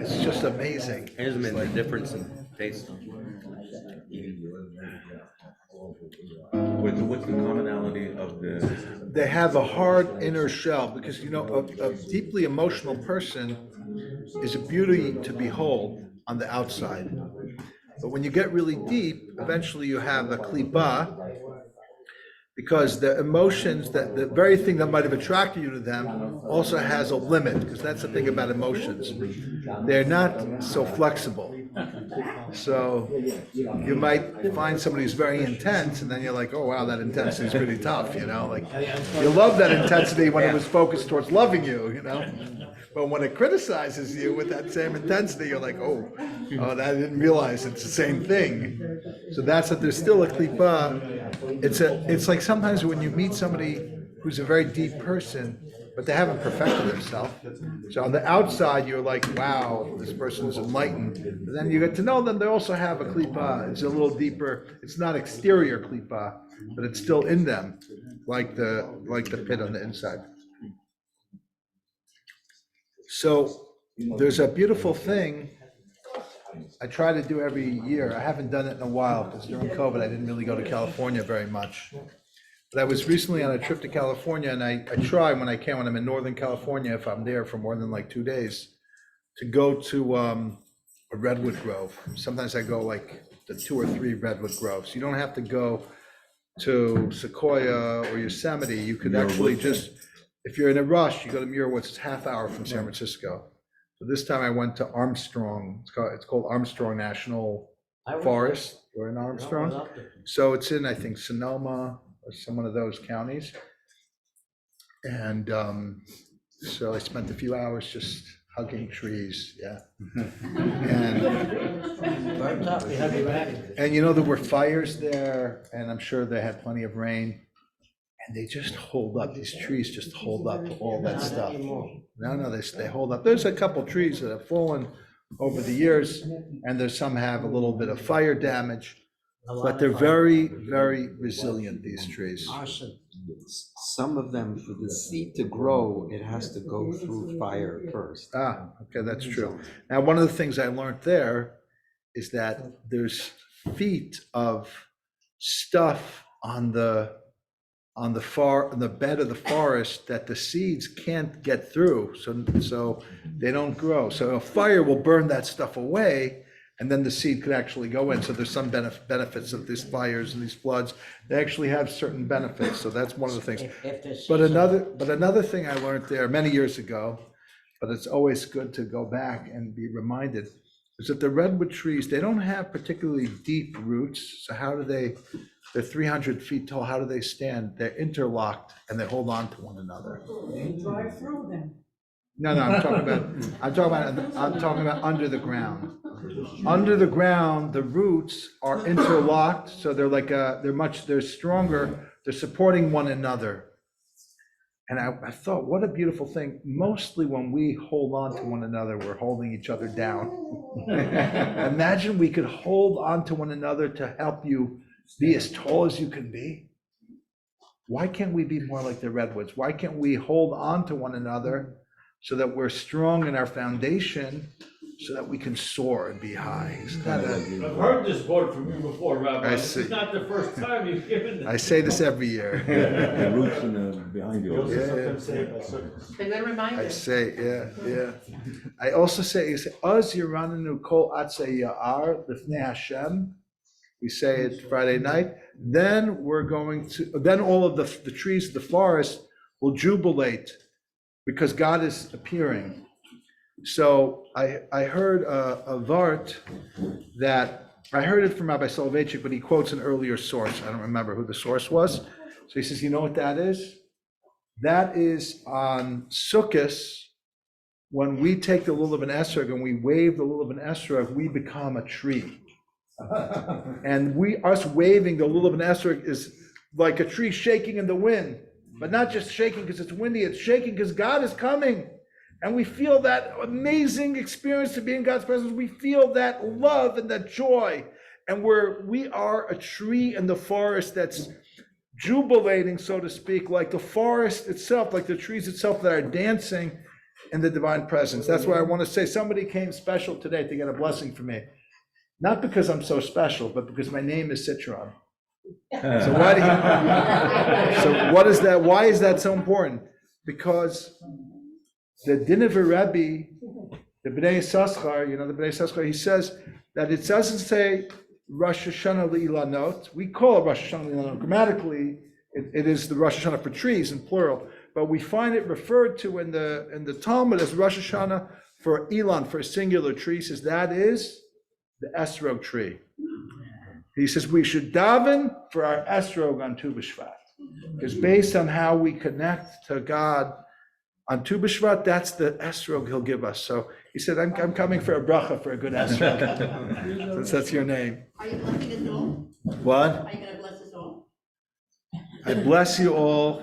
it's just amazing. It has made a difference in taste. What's the commonality of the? They have a hard inner shell because, a deeply emotional person is a beauty to behold on the outside. But when you get really deep, eventually you have a klipa, because the emotions, the very thing that might have attracted you to them also has a limit, because that's the thing about emotions. They're not so flexible. So you might find somebody who's very intense, and then you're like, oh, wow, that intensity is pretty tough, like you love that intensity when it was focused towards loving you, But when it criticizes you with that same intensity, you're like, oh, I didn't realize it's the same thing. So that's that there's still a klipa. It's like sometimes when you meet somebody who's a very deep person, but they haven't perfected themselves. So on the outside, you're like, wow, this person is enlightened. But then you get to know them, they also have a klipa. It's a little deeper. It's not exterior klipa, but it's still in them, like the pit on the inside. So there's a beautiful thing I try to do every year. I haven't done it in a while because during COVID, I didn't really go to California very much. But I was recently on a trip to California, and I try when I'm in Northern California, if I'm there for more than like 2 days, to go to a redwood grove. Sometimes I go like to 2 or 3 redwood groves. You don't have to go to Sequoia or Yosemite. You could actually just, if you're in a rush, you go to Muir Woods. It's half hour from San Francisco. So this time I went to Armstrong. It's called Armstrong National Forest. We're in Armstrong. So it's in, I think, Sonoma or some one of those counties. And so I spent a few hours just hugging trees, yeah. And Burnt up, you have your ready. And you know, there were fires there, and I'm sure they had plenty of rain. And they just hold up, these trees just hold up to all that Not stuff. anymore. No, they hold up. There's a couple trees that have fallen over the years, and there's some have a little bit of fire damage, A lot but of they're fun. very, very resilient, these trees. Arson. Some of them, for the seed to grow, it has to go through fire first. Ah, okay, that's true. Now, one of the things I learned there is that there's feet of stuff on the bed of the forest that the seeds can't get through, so they don't grow. So a fire will burn that stuff away, and then the seed could actually go in. So there's some benefits of these fires and these floods. They actually have certain benefits, so that's one of the things. If the But season- another thing I learned there many years ago, but it's always good to go back and be reminded, is that the redwood trees, they don't have particularly deep roots. So how do they're 300 feet tall, how do they stand? They're interlocked and they hold on to one another. Drive through them. No, I'm talking about under the ground. Under the ground, the roots are interlocked, so they're stronger, they're supporting one another. And I thought, what a beautiful thing. Mostly when we hold on to one another, we're holding each other down. Imagine we could hold on to one another to help you be as tall as you can be. Why can't we be more like the redwoods? Why can't we hold on to one another so that we're strong in our foundation, so that we can soar and be high? Isn't that I've heard this quote from you before, Rabbi. I This see. is not the first time you've given this. I say this every year. The roots behind you. They're gonna remind I us. say, yeah. I also say, Az Yiranenu Kol Atzei Ya'ar Lifnei Hashem. We say it Friday night. Then all of the trees of the forest will jubilate because God is appearing. So I heard a vart that, I heard it from Rabbi Soloveitchik, but he quotes an earlier source. I don't remember who the source was. So he says, you know what that is? That is on Sukkot, when we take the lulav and esrog and we wave the lulav and esrog, we become a tree. And us waving the lulav and esrog is like a tree shaking in the wind, but not just shaking because it's windy, it's shaking because God is coming. And we feel that amazing experience to be in God's presence. We feel that love and that joy. And we are a tree in the forest that's jubilating, so to speak, like the forest itself, like the trees itself that are dancing in the divine presence. That's why I want to say somebody came special today to get a blessing from me. Not because I'm so special, but because my name is Citron. So what is that? Why is that so important? Because the din of a Rabbi, the B'nai Yissaschar, the B'nai Yissaschar, he says that it doesn't say Rosh Hashanah Le'ilanot. We call it Rosh Hashanah Le'ilanot. Grammatically, it is the Rosh Hashanah for trees in plural, but we find it referred to in the Talmud as Rosh Hashanah for Ilan, for a singular tree. He says that is the esrog tree. He says we should daven for our esrog on Tu B'shvat, because based on how we connect to God on Tu B'shvat, that's the esrog he'll give us. So he said, I'm coming for a bracha for a good esrog, since that's your name. Are you blessing us all? What? Are you gonna bless us all? I bless you all,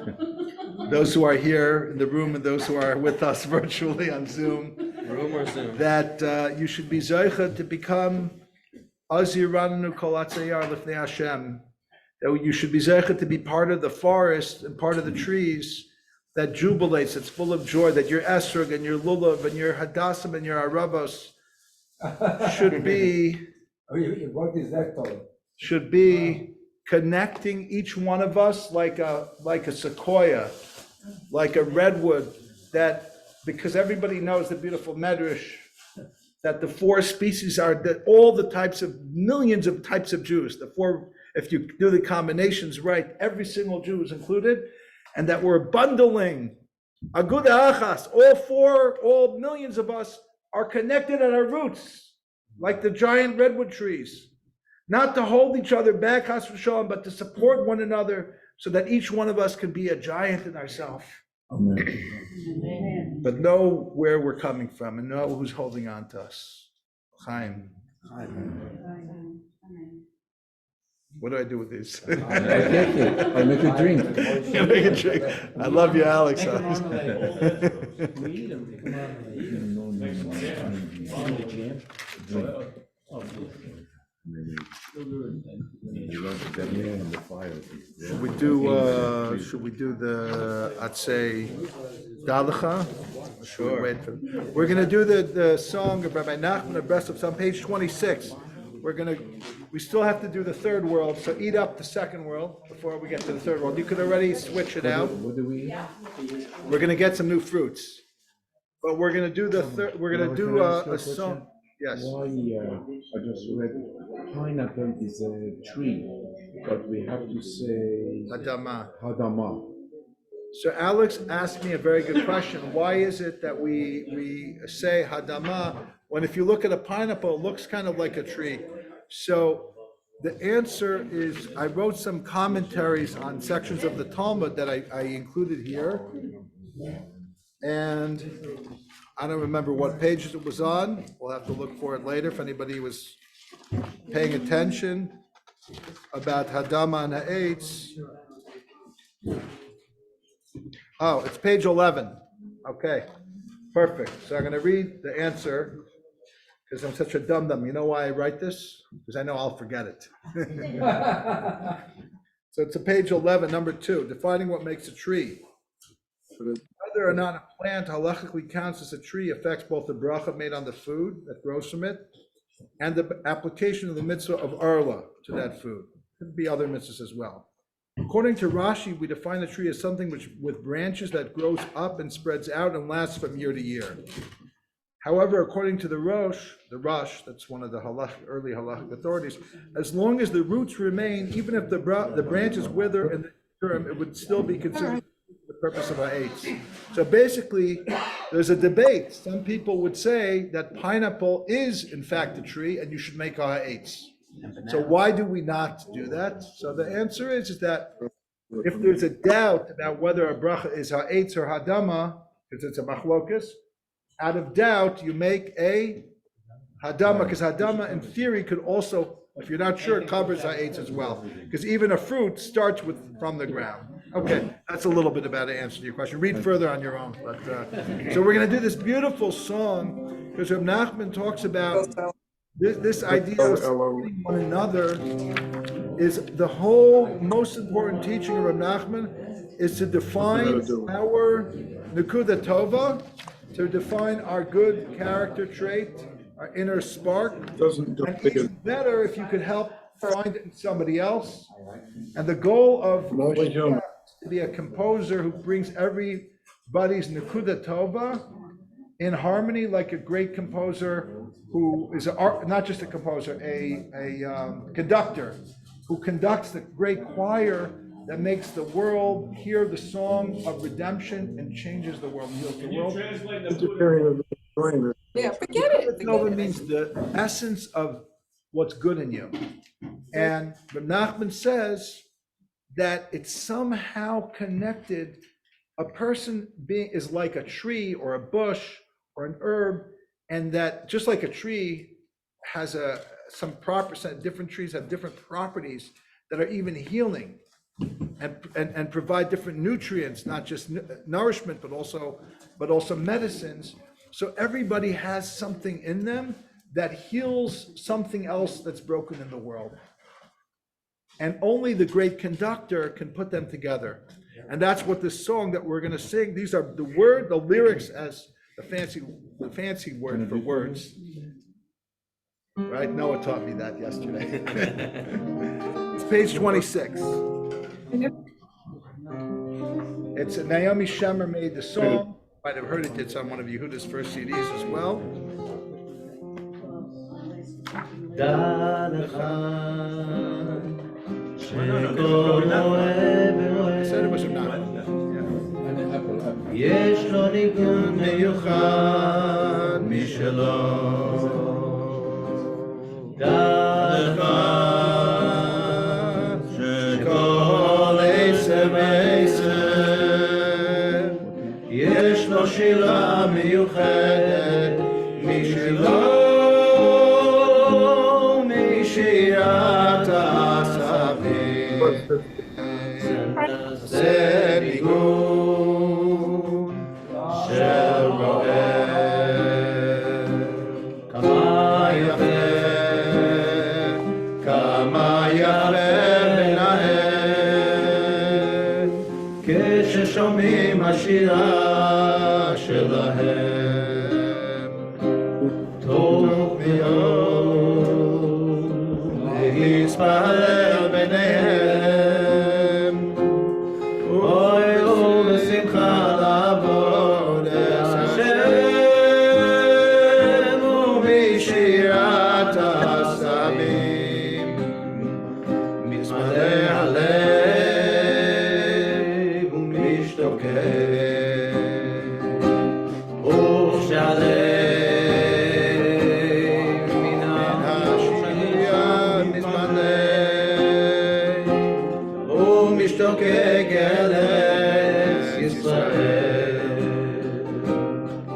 those who are here in the room and those who are with us virtually on Zoom, Room or Zoom? that you should be zoicha to become Az Yiranenu Kol Atzei Ya'ar Lifnei Hashem. That you should be zoicha to be part of the forest and part of the trees that jubilates, it's full of joy, that your esrog and your lulav and your hadassim and your arabos should be What is that called? should be connecting each one of us like a sequoia, like a redwood, that because everybody knows the beautiful medrash that the four species are that all the types of millions of types of Jews, the four, if you do the combinations right, every single Jew is included, and that we're bundling aguda achas, all millions of us are connected at our roots, like the giant redwood trees. Not to hold each other back, chas v'shalom, but to support one another so that each one of us can be a giant in ourselves. Amen. but know where we're coming from and know who's holding on to us. Chaim. What do I do with this? I take it, I make a drink. You make a drink. I love you, Alex. Make 'em marmalade. We eat 'em, they come marmalade. Should we do the, I'd say, Dalacha? Sure. We're gonna do the song of Rabbi Nachman of Breslov. It's on page 26. We still have to do the third world, so eat up the second world before we get to the third world. You could already switch it out. What do we eat? We're gonna get some new fruits. But we're gonna do the third, we're gonna do a song. Yes. Why, I just read, pineapple is a tree, but we have to say Adama. Hadama. So Alex asked me a very good question. Why is it that we say Hadama when if you look at a pineapple, it looks kind of like a tree? So the answer is, I wrote some commentaries on sections of the Talmud that I included here. And I don't remember what pages it was on. We'll have to look for it later if anybody was paying attention about Hadama and Ha'etz. Oh, it's page 11. Okay, perfect. So I'm going to read the answer because I'm such a dum-dum. You know why I write this? Because I know I'll forget it. So it's a page 11, number 2, defining what makes a tree. Whether or not a plant halachically counts as a tree affects both the bracha made on the food that grows from it and the application of the mitzvah of arla to that food. Could be other mitzvahs as well. According to Rashi, we define a tree as something with branches that grows up and spreads out and lasts from year to year. However, according to the Rosh, that's one of the early halachic authorities, as long as the roots remain, even if the branches wither in the term, it would still be considered the purpose of ha'etz. So basically, there's a debate. Some people would say that pineapple is in fact a tree and you should make a ha'etz. So why do we not do that? So the answer is that if there's a doubt about whether a bracha is ha'etz or hadama, because it's a machlokas, out of doubt you make a hadama, because hadama in theory could also, if you're not sure, covers ha'etz as well, because even a fruit starts from the ground. Okay, that's a little bit about an answer to your question. Read further on your own. But so we're going to do this beautiful song because Reb Nachman talks about this idea of supporting one another. Is the whole most important teaching of Reb Nachman is to define our nekuda tova, to define our good character trait, our inner spark. And it's better if you could help find it in somebody else. And the goal of to be a composer who brings everybody's nekuda tova in harmony, like a great composer who is not just a composer, a conductor who conducts the great choir that makes the world hear the song of redemption and changes the world, heals the world. Yeah, forget it. Tova means the essence of what's good in you. And Reb Nachman says that it's somehow connected. A person is like a tree or a bush or an herb, and that just like a tree has different trees have different properties that are even healing and provide different nutrients, not just nourishment, but also medicines. So everybody has something in them that heals something else that's broken in the world. And only the great conductor can put them together. And that's what this song that we're going to sing, these are the lyrics as the fancy word for words. Right? Noah taught me that yesterday. It's page 26. It's Naomi Shemer made the song. Might have heard it's on one of Yehuda's first CDs as well. I said it was a not. יש לו ניגון מיוחד משלו, דע לך שכל עשב עשב משלום משירת עשבים, זה ניגון של רועה. כמה יפה, כמה יפה ביניהם, כששומעים השירה שלהם. טוב מאוד להתפלל ביניהם, אוי לו בשמחה לעבוד את השם ובשירת העשבים. מתמלא הלב ומשתוקק, וכשהלב מן השנייה מתמלא ומשתוקק אל ארץ ישראל.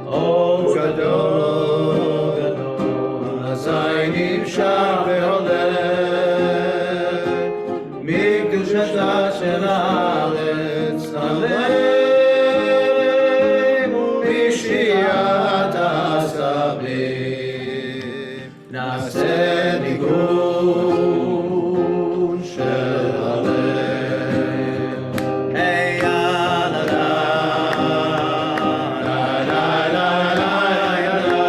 אור גדול, אזי נמשך והולך מקדושתה של הארץ הלב ומשיעת העשבים. נעשה ניגון של הלב. היי לה לה לה לה לה לה לה לה,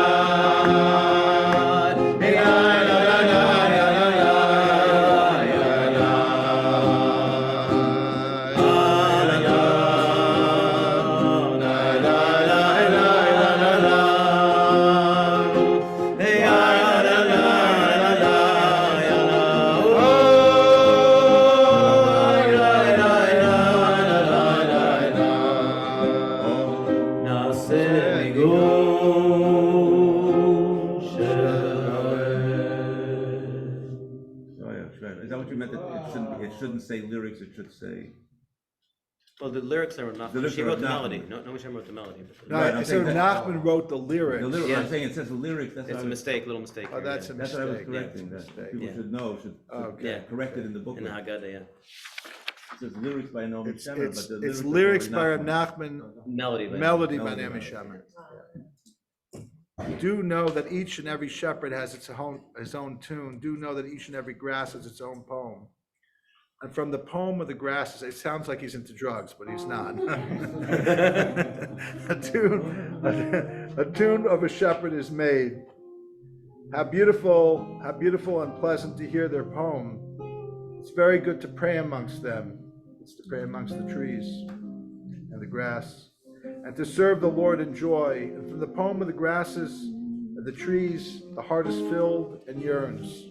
היי לה לה לה לה לה Is that what you meant, that it shouldn't say lyrics, it should say? Well, the lyrics are not, The lyrics she are wrote the Nachman. melody, no Hashem wrote the melody. Right, No, I'm so saying that- Nachman wrote the The lyrics. lyrics, Yeah. I'm saying it says the lyrics, that's It's what a I was- mistake, little mistake. Oh, here, that's yeah. a That's what I was mistake. correcting, that Mistake. people Yeah. should know, should Okay. Yeah. correct it in the In booklet. the Haggadah, yeah. It says lyrics by Naomi It's, Shemer, it's, but the it's lyrics lyrics are by Nachman. Nachman, Melody. melody by Melody. Naomi Shemer. Do know that each and every shepherd has his own tune. Do know that each and every grass has its own poem. And from the poem of the grasses, it sounds like he's into drugs, but he's not. a tune of a shepherd is made. How beautiful and pleasant to hear their poem. It's very good to pray amongst them. It's to pray amongst the trees and the grass, and to serve the Lord in joy. And from the poem of the grasses and the trees, the heart is filled and yearns.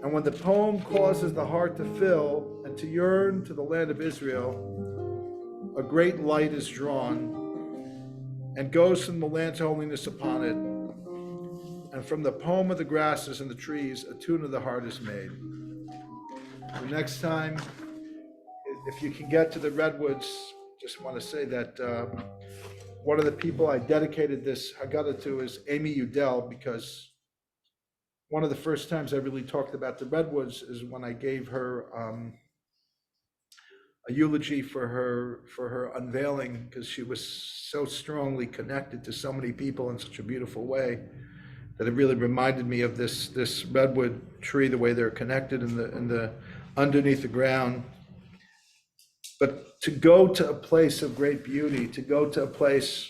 And when the poem causes the heart to fill and to yearn to the land of Israel, a great light is drawn and goes from the land's holiness upon it. And from the poem of the grasses and the trees, a tune of the heart is made. The next time, if you can get to the redwoods, just want to say that one of the people I dedicated this Haggadah to is Amy Udell, because one of the first times I really talked about the redwoods is when I gave her a eulogy for her unveiling, because she was so strongly connected to so many people in such a beautiful way that it really reminded me of this redwood tree, the way they're connected in the underneath the ground. But to go to a place of great beauty, to go to a place,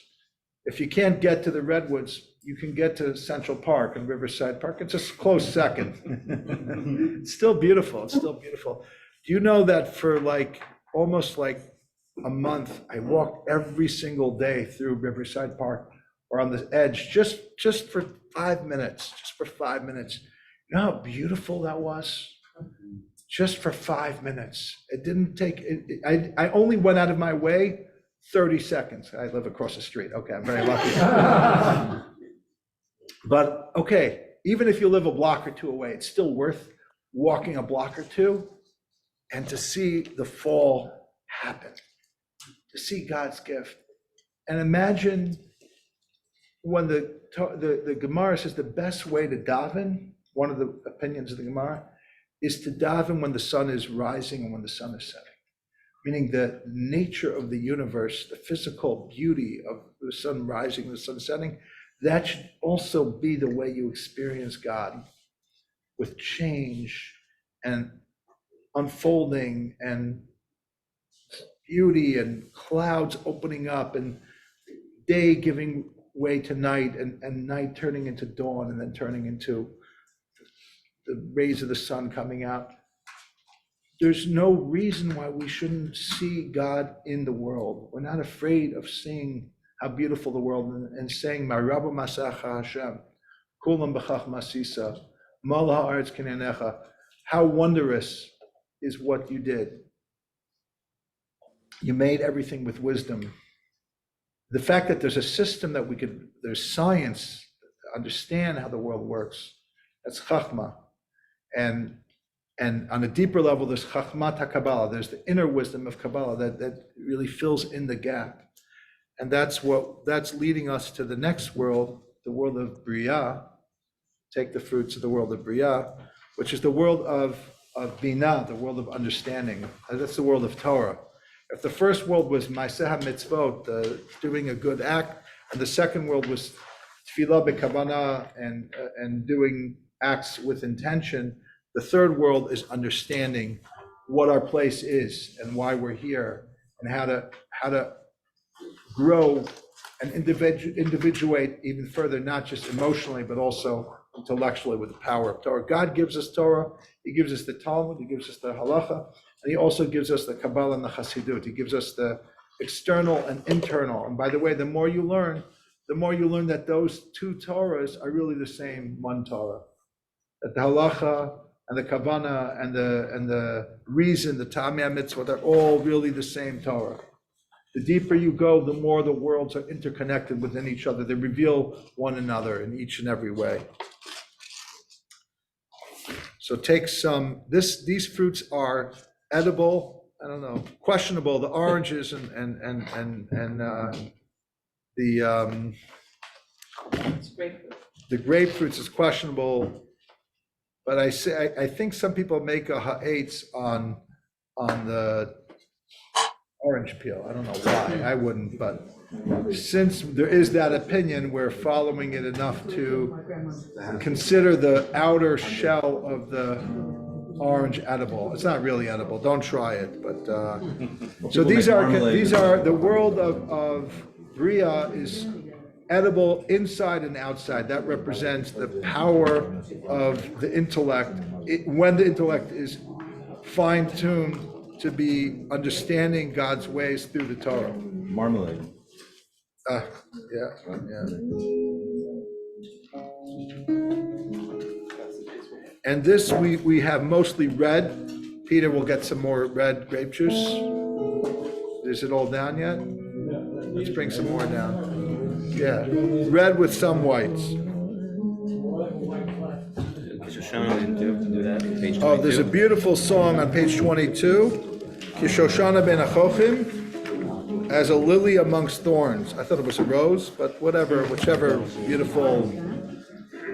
if you can't get to the redwoods, you can get to Central Park and Riverside Park. It's a close second. It's still beautiful. It's still beautiful. Do you know that for almost like a month, I walked every single day through Riverside Park or on the edge just for 5 minutes, just for 5 minutes. You know how beautiful that was? Just for 5 minutes. It didn't take, I only went out of my way 30 seconds. I live across the street. Okay, I'm very lucky. But okay, even if you live a block or two away, it's still worth walking a block or two and to see the fall happen, to see God's gift. And imagine when the Gemara says the best way to daven, one of the opinions of the Gemara, is to daven when the sun is rising and when the sun is setting. Meaning the nature of the universe, the physical beauty of the sun rising and the sun setting, that should also be the way you experience God, with change and unfolding and beauty and clouds opening up and day giving way to night and night turning into dawn and then turning into the rays of the sun coming out. There's no reason why we shouldn't see God in the world. We're not afraid of seeing how beautiful the world and saying, Ma'rabu Masacha Hashem, Kulam B'chach Masisa, Mal Ha'aretz Kinenecha. How wondrous is what you did. You made everything with wisdom. The fact that there's a system that there's science to understand how the world works, that's Chachma. And on a deeper level, there's Chachmat HaKabbalah, there's the inner wisdom of Kabbalah that really fills in the gap. And that's leading us to the next world, the world of Bria. Take the fruits of the world of Bria, which is the world of Binah, the world of understanding. That's the world of Torah. If the first world was Maaseh HaMitzvot, doing a good act, and the second world was Tefillah B'Kavanah and doing acts with intention, the third world is understanding what our place is and why we're here and how to grow and individuate even further, not just emotionally, but also intellectually with the power of Torah. God gives us Torah, he gives us the Talmud, he gives us the Halacha, and he also gives us the Kabbalah and the Chassidut. He gives us the external and internal. And by the way, the more you learn that those two Torahs are really the same one Torah. That the Halacha and the Kavanah and the reason, the Ta'amei Mitzvah, they're all really the same Torah. The deeper you go, the more the worlds are interconnected within each other. They reveal one another in each and every way. So take some, these fruits are edible, I don't know, questionable. The oranges and the grapefruits is questionable. But I think some people make a ha'etz on the orange peel. I don't know why, I wouldn't, but since there is that opinion, we're following it enough to consider the outer shell of the orange edible. It's not really edible, don't try it, but so these are the world of Bria is edible inside and outside. That represents the power of the intellect. When the intellect is fine-tuned to be understanding God's ways through the Torah. Marmalade. Yeah. And this we have mostly red. Peter will get some more red grape juice. Is it all down yet? Let's bring some more down. Yeah, red with some whites. Oh, there's a beautiful song on page 22. Kishoshana ben Achochim, as a lily amongst thorns. I thought it was a rose, but whatever, whichever beautiful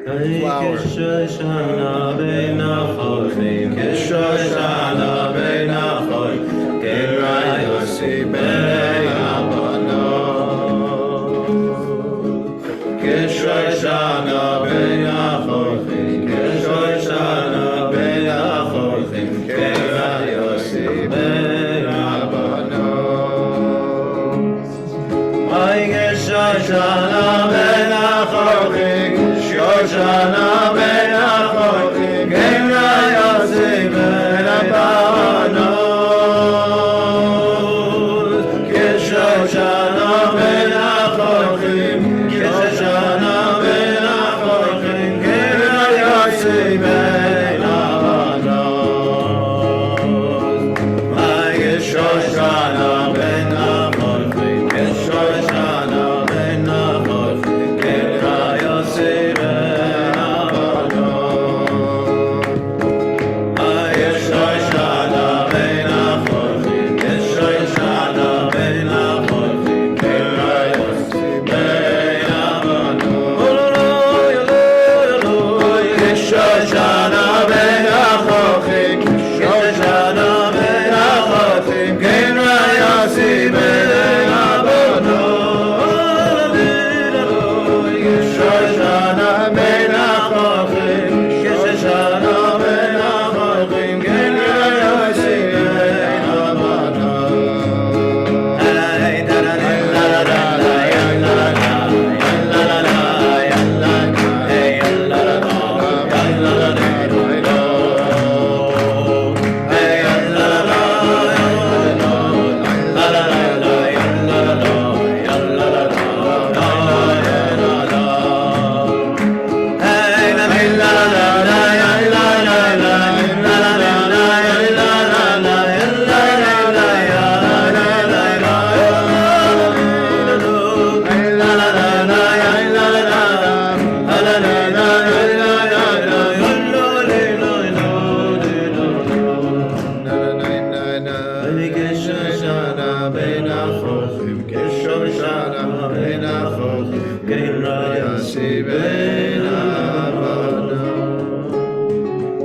flower. Kishoshana ben Achochim, Kishoshana ben Achochim, Kerayosi ben Abano. Kishoshana ben Achochim, Kishoshana ben Achochim, Kerayosi ben Abano. My Kishoshana ben Achochim, Kishoshana ben Achochim, Kerayosi ben Abano. Kishoshana ben Achochim, Kishoshana ben Achochim, Kerayosi ben Abano. My Kishoshana ben Achochim, Kishoshana ben Achochim, Kerayosi ben Abano.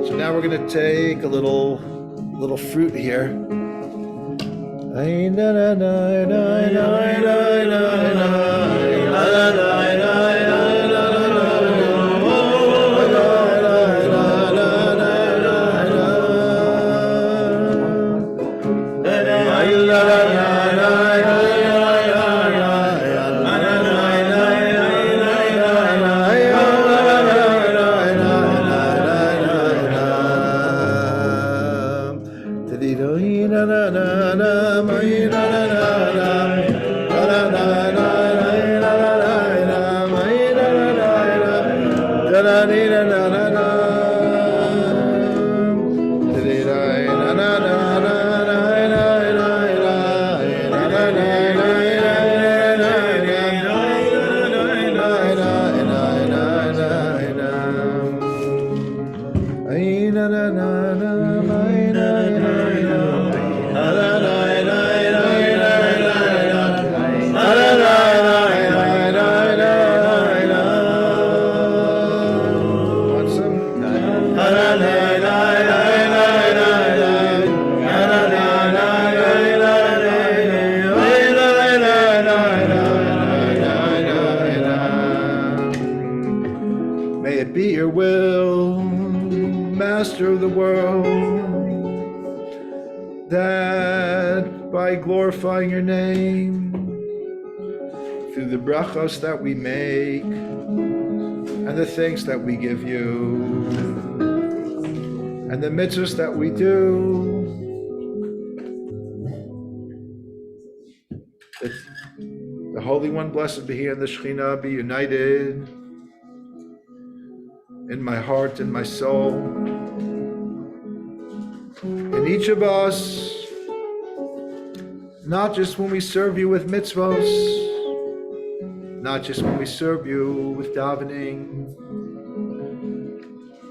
So now we're going to take a little fruit here. Glorifying your name through the brachos that we make and the thanks that we give you and the mitzvahs that we do, that the Holy One, blessed be He, and the Shekhinah be united in my heart and my soul, in each of us. Not just when we serve you with mitzvos, not just when we serve you with davening,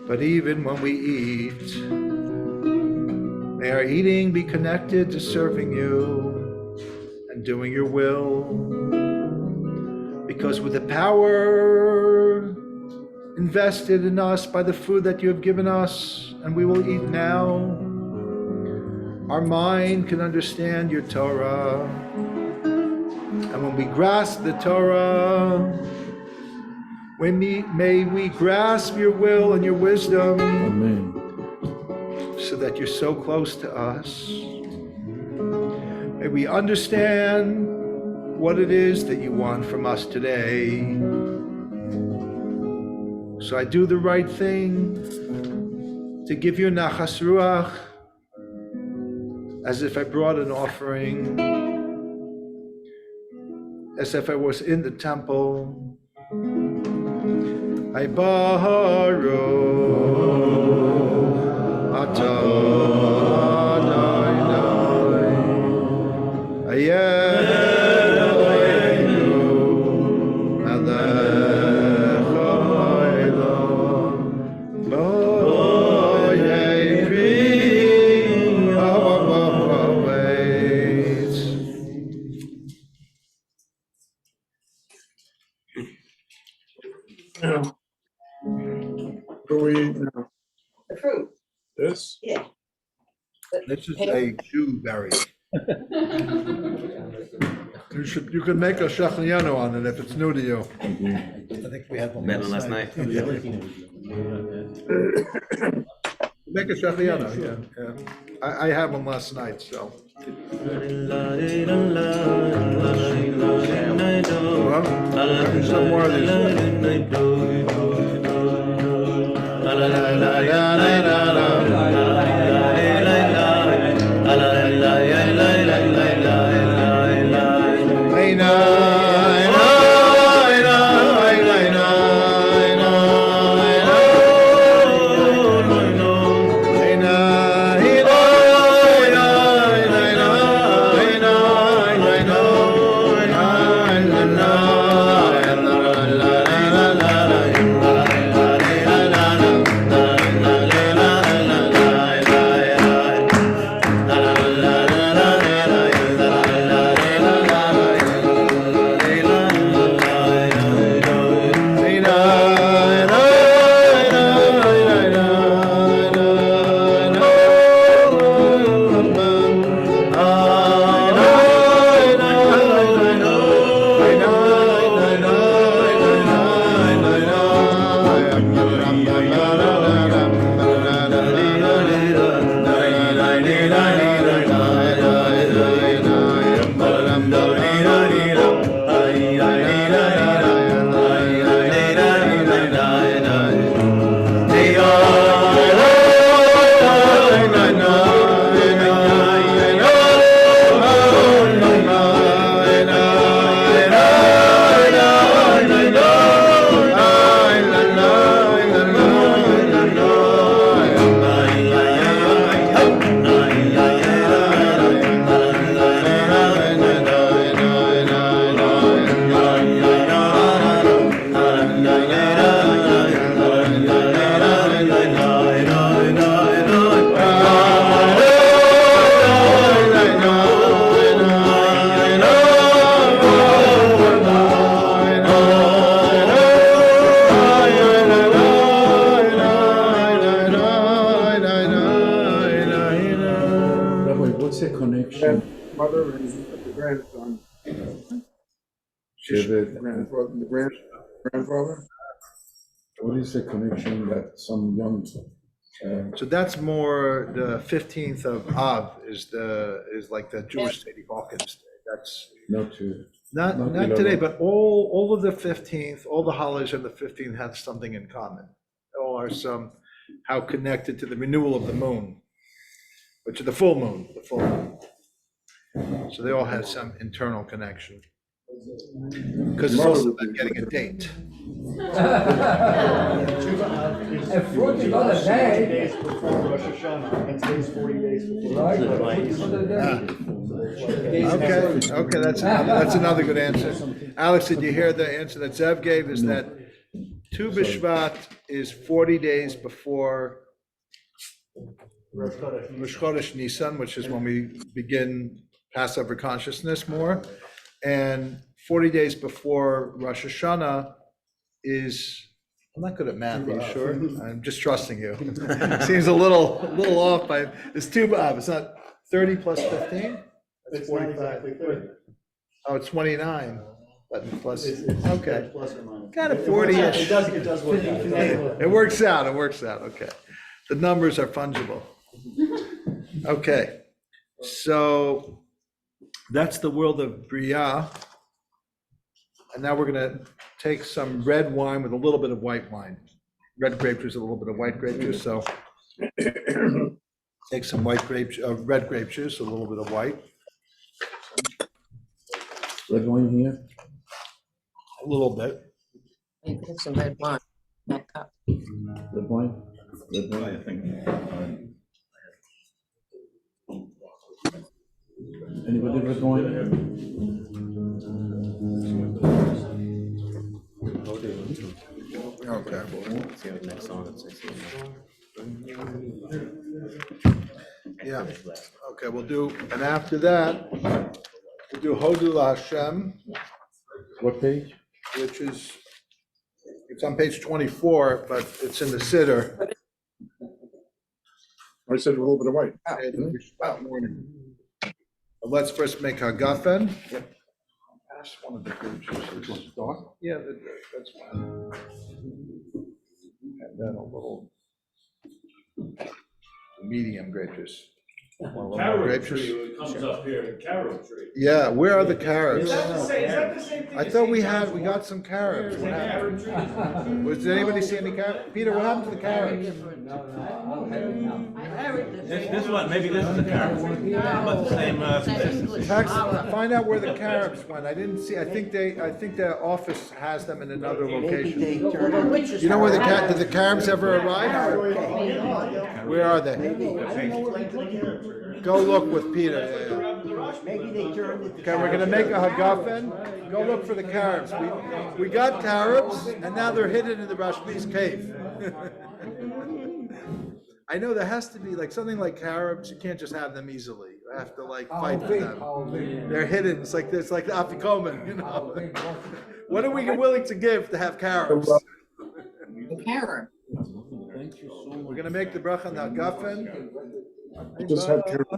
but even when we eat. May our eating be connected to serving you and doing your will. Because with the power invested in us by the food that you have given us, and we will eat now, our mind can understand your Torah. And when we grasp the Torah, may we grasp your will and your wisdom. Amen. So that you're so close to us. May we understand what it is that you want from us today. So I do the right thing to give you nachas ruach, as if I brought an offering, as if I was in the temple. I baruch atah Adonai Eloheinu melech haolam bo yevri ha'avavaveit. What do we eat now? The fruit, This? yeah. This is a Jew berry. You could make a shachliano on it if it's new to you. I think we had one Met one last night. Make a shachliano, yeah. I had one last night, so. Well, maybe some more of these. grandfather and the grandson. Shiv- The grandfather? What is the connection that some young, So that's more the 15th of Av is like the Jewish Sadie Hawkins Day. That's not to, not Not today, 11. but all of the 15th, all the holidays on the 15th have something in common. All are somehow connected to the renewal of the moon, which is the full moon. So they all have some internal connection. Because it's also about getting a date. A fruit is not a day. Days before Rosh Hashanah, and today's 40 days before Rosh Hashanah. Okay, that's another good answer. Alex, did you hear the answer that Zev gave? Is that Tu B'shvat is 40 days before Rosh Chodesh. Rosh Chodesh Nisan, which is when we begin Passover consciousness more, and 40 days before Rosh Hashanah is, I'm not good at math, are you sure? I'm just trusting you. Seems a little off by, it's Tu B'Av, it's not 30 plus 15? That's It's not 45. exactly 30. Oh, it's 29, but plus, It's okay. plus or minus. Kind of It works out. 40-ish. It does work out. It works out, okay. The numbers are fungible. Okay, so that's the world of Bria. And now we're gonna take some red wine with a little bit of white wine. Red grape juice, a little bit of white grape juice, so take some red grape juice, a little bit of white, red wine here? a little bit. You put some red wine, that cup. Red wine? Red wine, I think. Anybody red wine? Okay. See what next song it's 16. Yeah, okay, we'll do, and after that, we'll do Hodu Hashem, What page? which is, it's on page 24, but it's in the Siddur. I said a little bit of white. Let's first make Hagafen. Pass one of the grape juices. Yeah, that's fine. And then a little medium grape juice. Want a little more Carob grape tree juice? comes up here, carob tree. Yeah, where are the carrots? Is that the same thing? I as thought we St. got some carrots. There's What a happened? carob tree. Did anybody see any carrots? Peter, what happened to the carrots? This one, maybe this is a carrot, but the same consistency. Text, find out where the carrots went. I didn't see, I think the office has them in another location. You know where did the carrots ever arrive? Where are they? Go look with Peter. Maybe they turned it. Okay, we're gonna make a hagafen. Go look for the carrots. We got carrots, and now they're hidden in the Rashbi's cave. I know there has to be like something like carrots. You can't just have them easily. You have to like fight for them. They're hidden. It's like the afikomen, you know. What are we willing to give to have carrots? Carrot. We're gonna make the bracha on the hagafen. Just have carrots.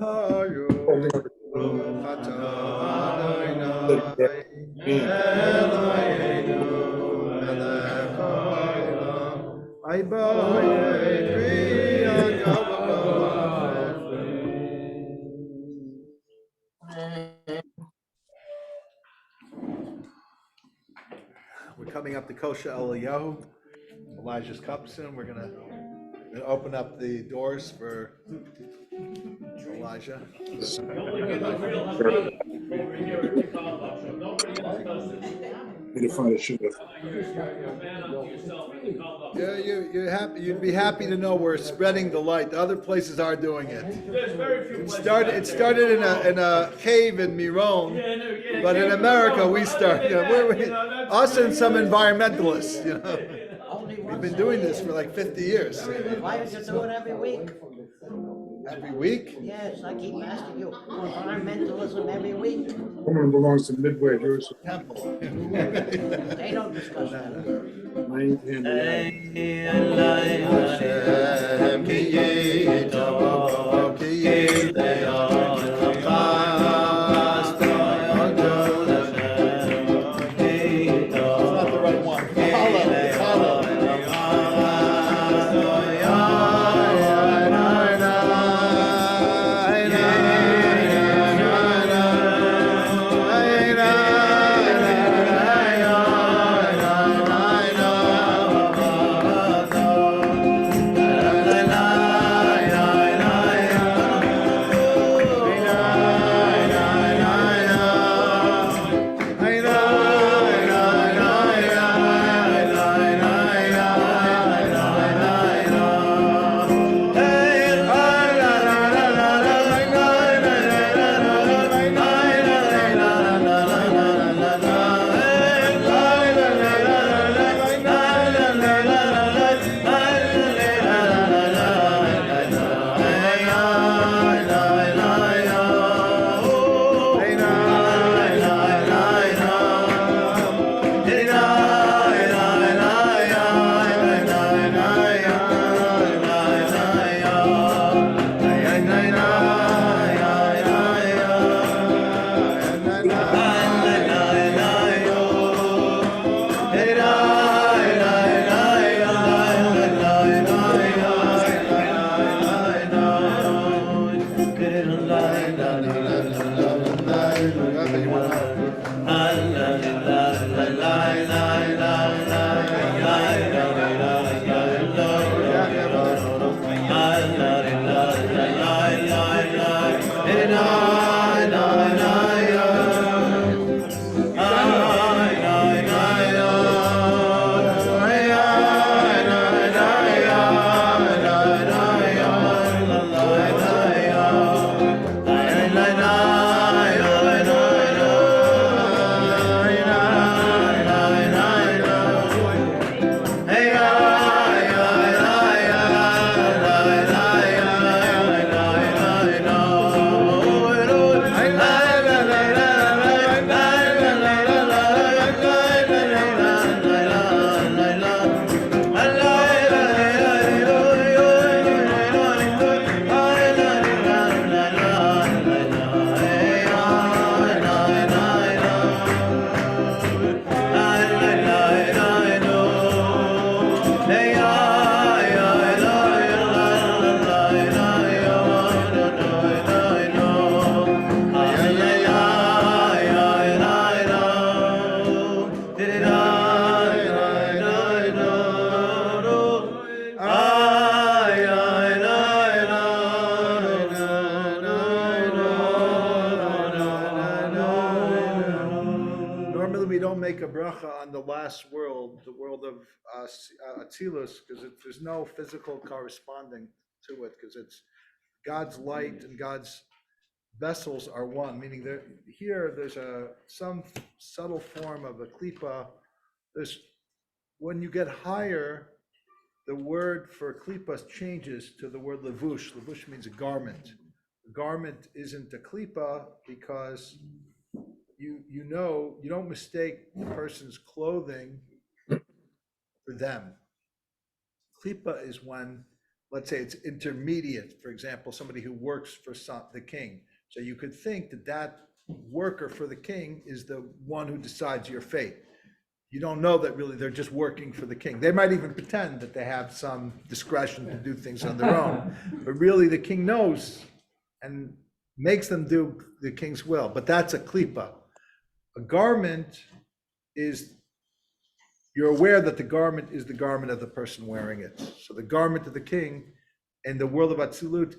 We're coming up to Kosher Eliyahu, Elijah's cup soon. We're gonna open up the doors for Elijah. The only real Hasid over here at the Carlebach Shul. Nobody else does this. Need to find a sugar. You're a man unto yourself at the Carlebach Shul. Yeah, you'd be happy to know we're spreading the light. The other places are doing it. There's very few It places. started in a cave in Miron, Yeah, but in America we started. Us and some environmentalists, you know. We've been doing this for like 50 years. Why don't you do it every week? Every week? Yes, I keep asking you, environmentalism every week. Woman belongs to Midway Jewish. Temple. They don't discuss that. Hashem, last world, the world of Atzilus, because there's no physical corresponding to it, because it's God's light and God's vessels are one, meaning that here there's some subtle form of a klipa. When you get higher, the word for klipa changes to the word levush. Levush means a garment. A garment isn't a klipa because you don't mistake the person's clothing for them. Klipa is when, let's say it's intermediate, for example, somebody who works for the king. So you could think that worker for the king is the one who decides your fate. You don't know that really they're just working for the king. They might even pretend that they have some discretion to do things on their own, but really the king knows and makes them do the king's will. But that's a klipa. A garment is, you're aware that the garment is the garment of the person wearing it. So the garment of the king in the world of Atzilut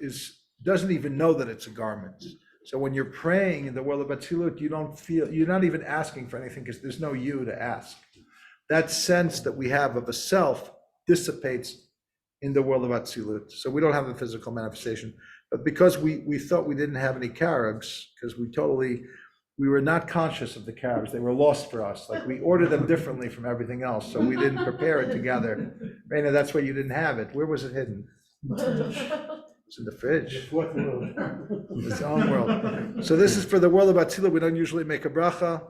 doesn't even know that it's a garment. So when you're praying in the world of Atzilut, you're not even asking for anything because there's no you to ask. That sense that we have of a self dissipates in the world of Atzilut. So we don't have a physical manifestation. But because we thought we didn't have any carobs, because we were not conscious of the carobs. They were lost for us. Like we ordered them differently from everything else. So we didn't prepare it together. Raina, that's why you didn't have it. Where was it hidden? It's in the fridge. Its own world. So this is for the world of Atzilut. We don't usually make a bracha,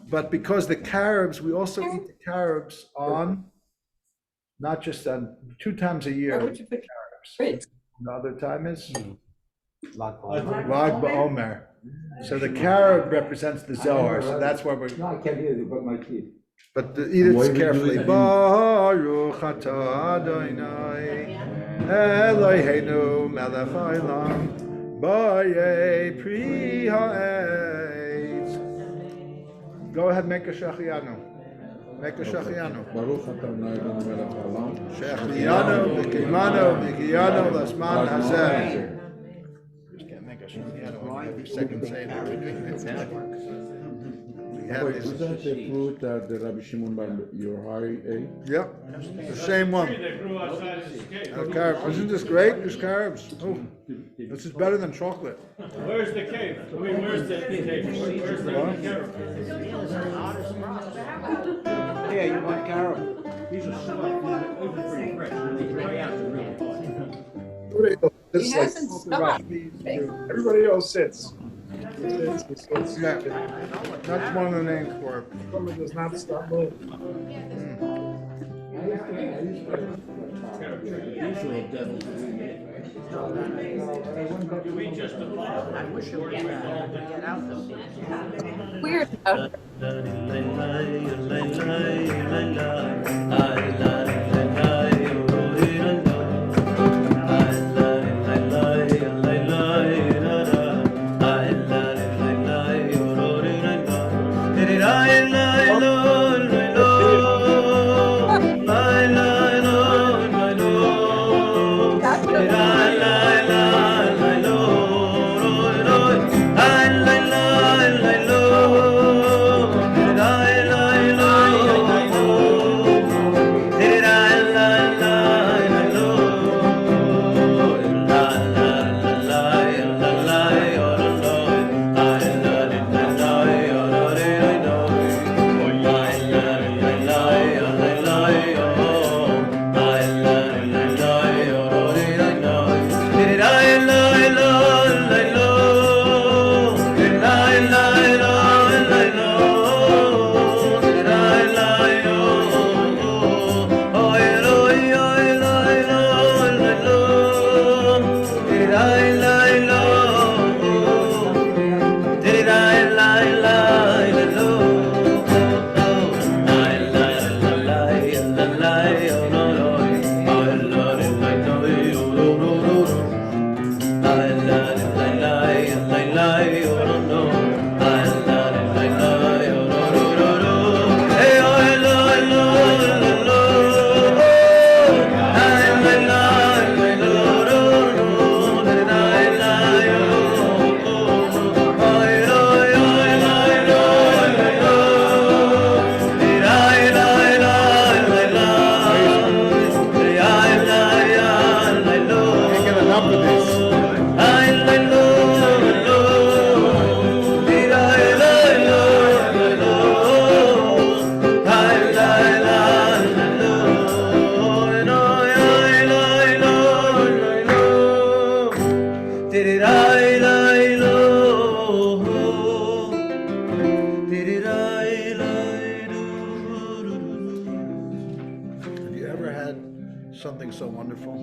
but because the carobs, we also eat the carobs on, not just on 2 times a year. Carobs. The other time is Lag BaOmer. So the carob represents the Zohar. So that's why we're. No, I can't hear you, but my teeth. But eat it carefully. Baruch atah Adonai Eloheinu melech haolam bayei pri ha'etz. Go ahead, make a shachianu. Make a shachianu. Baruch atah Adonai melech haolam. Shachianu v'kimanu v'kiyanu l'zman hazeh. Just can't make a shachianu every second Seder. Is that the fruit that the Rabbi Shimon Bar Yochai ate? Yep, the same one. They grew outside his cave. No carbs. Isn't this great? There's carbs. Oh, this is better than chocolate. Where's the cave? I mean, where's the cave? Where's the cave? Yeah, you want carob? These are stuffed, pretty fresh, when they dry out, they're really fun. This is like, everybody else sits. Yeah, that's one of the names for it. Someone does not stop moving. You eat just the bottom. I wish it would get out the Weird though. had something so wonderful.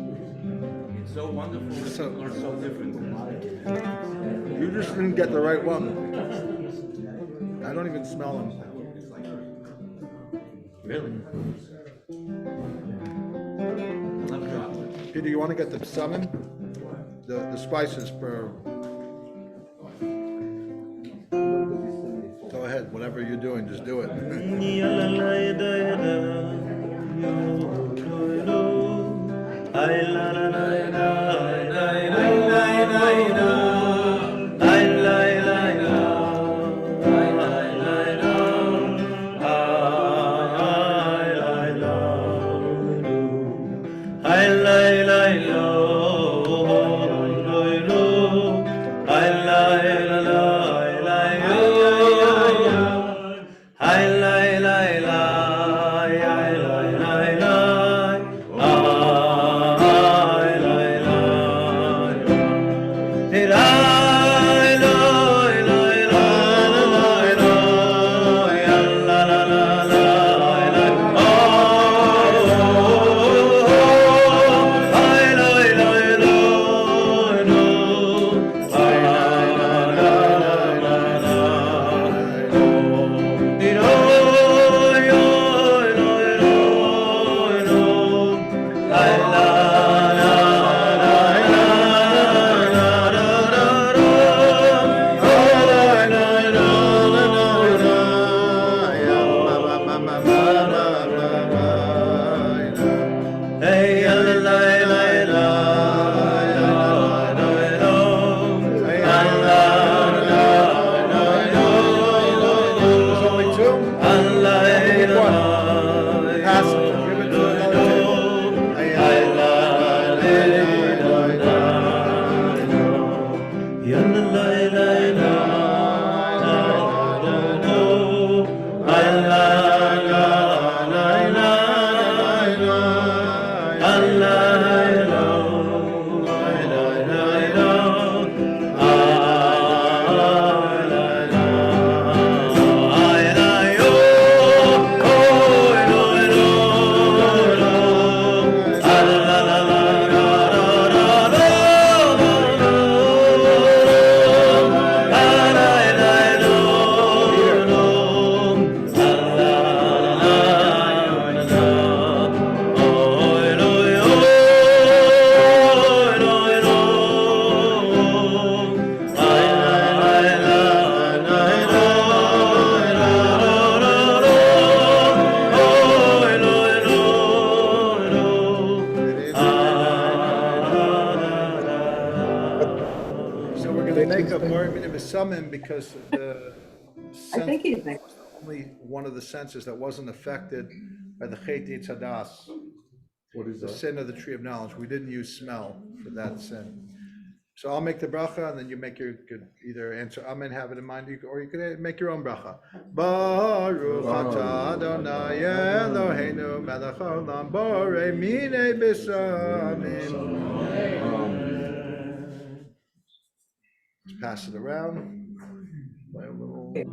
It's so wonderful that people are so different. You just didn't get the right one. I don't even smell them. Really? Peter, you want to get the salmon? The spices for... Go ahead, whatever you're doing, just do it. Because the sense was only one of the senses that wasn't affected by the Chet Yetzadas, What is the that? sin of the tree of knowledge. We didn't use smell for that sin. So I'll make the bracha, and then you make your, could either answer Amen, have it in mind, or you could make your own bracha. Baruch atah Adonai Eloheinu melech haolam borei minei b'samim. Let's pass it around. Play a little. Yeah.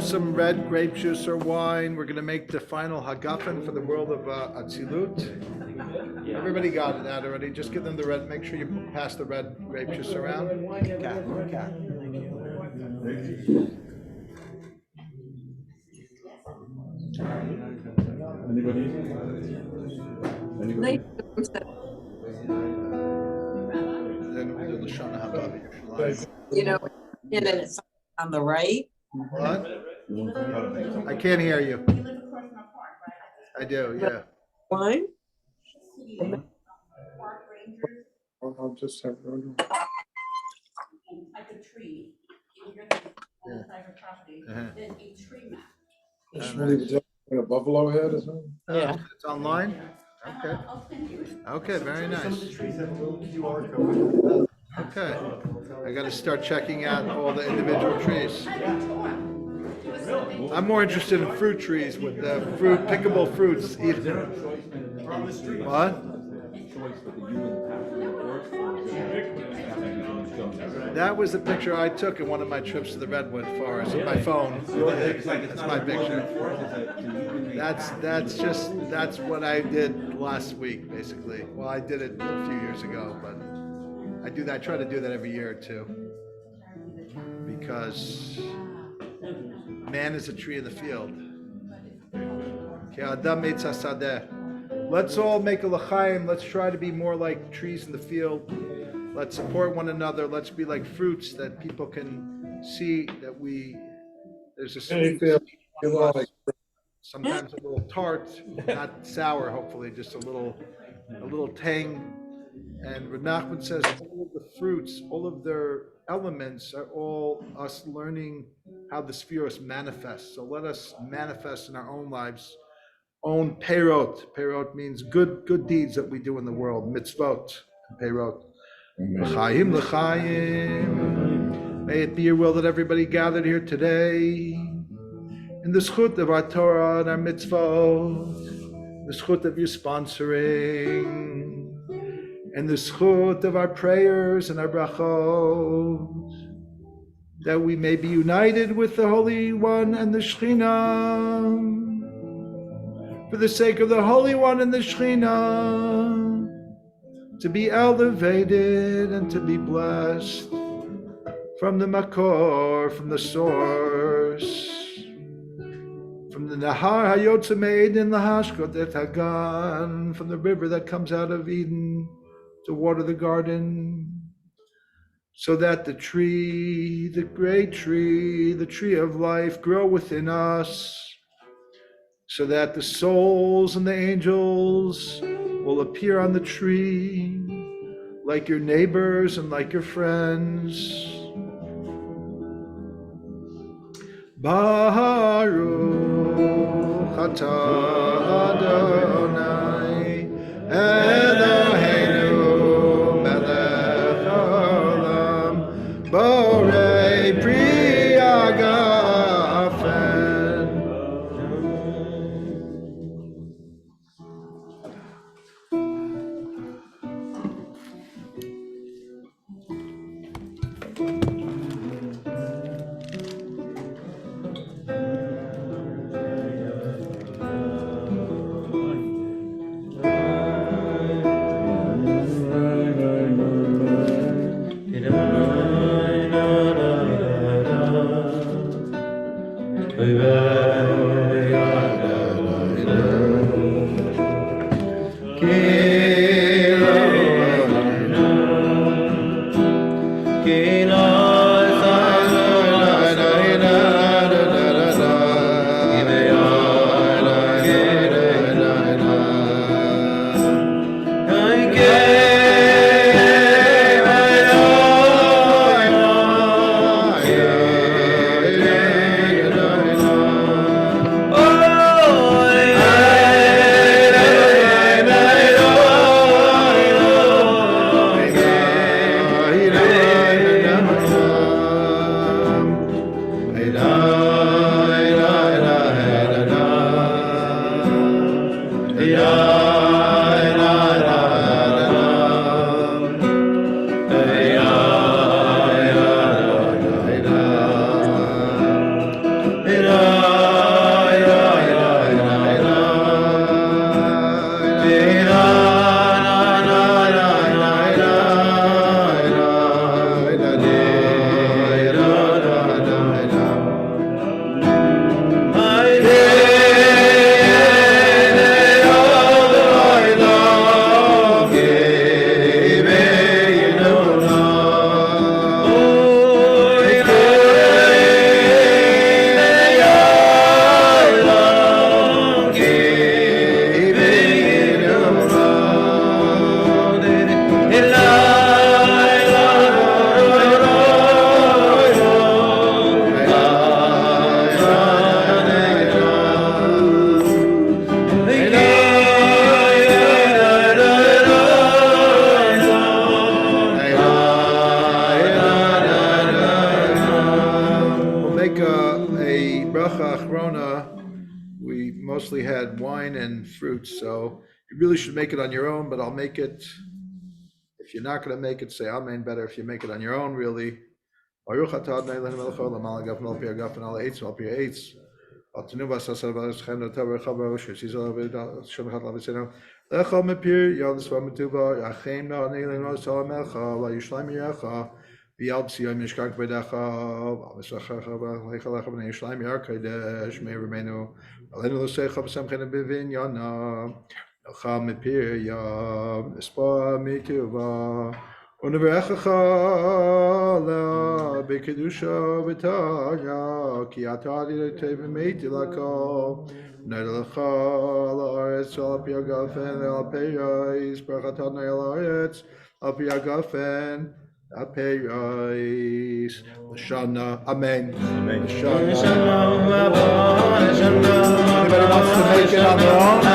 some red grape juice or wine. We're going to make the final hagafen for the world of Atzilut. Everybody got it out already. Just give them the red. Make sure you pass the red grape juice around. Anybody? Then we do the Shana Haba. And then it's on the right. What? I can't hear you. I do, yeah. Wine? I'll just have. Like a tree, in your private property, then a tree map. A buffalo head or something? Yeah. It's online? Okay. I'll send you it. Okay, very nice. trees have a little QR code. Okay. I got to start checking out all the individual trees. I'm more interested in fruit trees with pickable fruits. What? That was the picture I took in one of my trips to the redwood forest with my phone. That's my picture. That's what I did last week, basically. Well, I did it a few years ago, but I try to do that every year or two. Because man is a tree in the field. Let's all make a l'chaim. Let's try to be more like trees in the field. Let's support one another. Let's be like fruits that people can see that there's a sweet, sometimes a little tart, not sour, hopefully, just a little tang. And Reb Nachman says all of the fruits, all of their elements are all us learning how the spheres manifest. So let us manifest in our own lives, own perot. Perot means good deeds that we do in the world, mitzvot, perot. L'chaim, l'chaim. May it be your will that everybody gathered here today in the zchut of our Torah and our mitzvot, the zchut of you sponsoring, and the zchut of our prayers and our brachot, that we may be united with the Holy One and the Shekhinah, for the sake of the Holy One and the Shekhinah, to be elevated and to be blessed from the Makor, from the source, from the Nahar Hayotze Me'eden Lahashkot Et Hagan, from the river that comes out of Eden to water the garden, so that the tree, the great tree, the tree of life grow within us, so that the souls and the angels will appear on the tree like your neighbors and like your friends. Baruch atah Adonai Eloheinu melech haolam borei pri hagafen. mostly had wine and fruits, so you really should make it on your own, but I'll make it. If you're not gonna make it, say amen better if you make it on your own, really. Baruch atah Adonai Eloheinu melech haolam malagav melpi agaf and all eights melpi eights. Altenu vasasar v'aschem notav v'chabar shesizel v'shomchat lavisenu lecha mepir yodis v'metuva yachem na neilenu salam melcha v'yishleim yacha v'yal b'siyom yishkak b'decha v'misvachacha v'lecha lecha v'nei yishleim yar kodesh me'erimenu alenu l'secha v'samchenu b'vin yana lecha mepir yam espa mituva Uneverechacha la bekedusha v'tanya ki atadi le'tevim meiti lakol Nedelecha la'aretz al pi agafen al peyais Barachatana la'aretz al pi agafen al peyais L'shana, amen. L'shana. Anybody wants to make it on their own?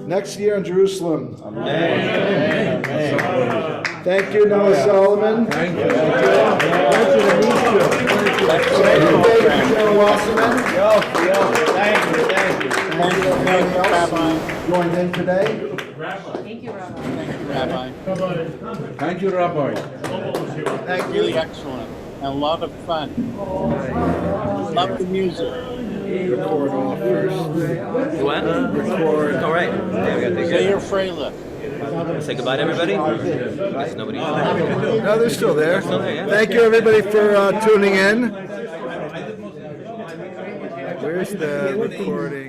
Next year in Jerusalem. Amen. Thank you, Noah Solomon. Thank you. Pleasure to meet you. Thank you, Joe Wasserman. Thank you. Anybody else joined in today? Thank you, Rabbi. Thank you, Rabbi. Thank you. Really excellent. A lot of fun. Love the music. Record off first. You what? Record. All right. Yeah, we gotta take Say care. your Freyla. Say goodbye to everybody. Guess nobody. No, they're still there. Still there, yeah. Thank you, everybody, for tuning in. Where's the recording?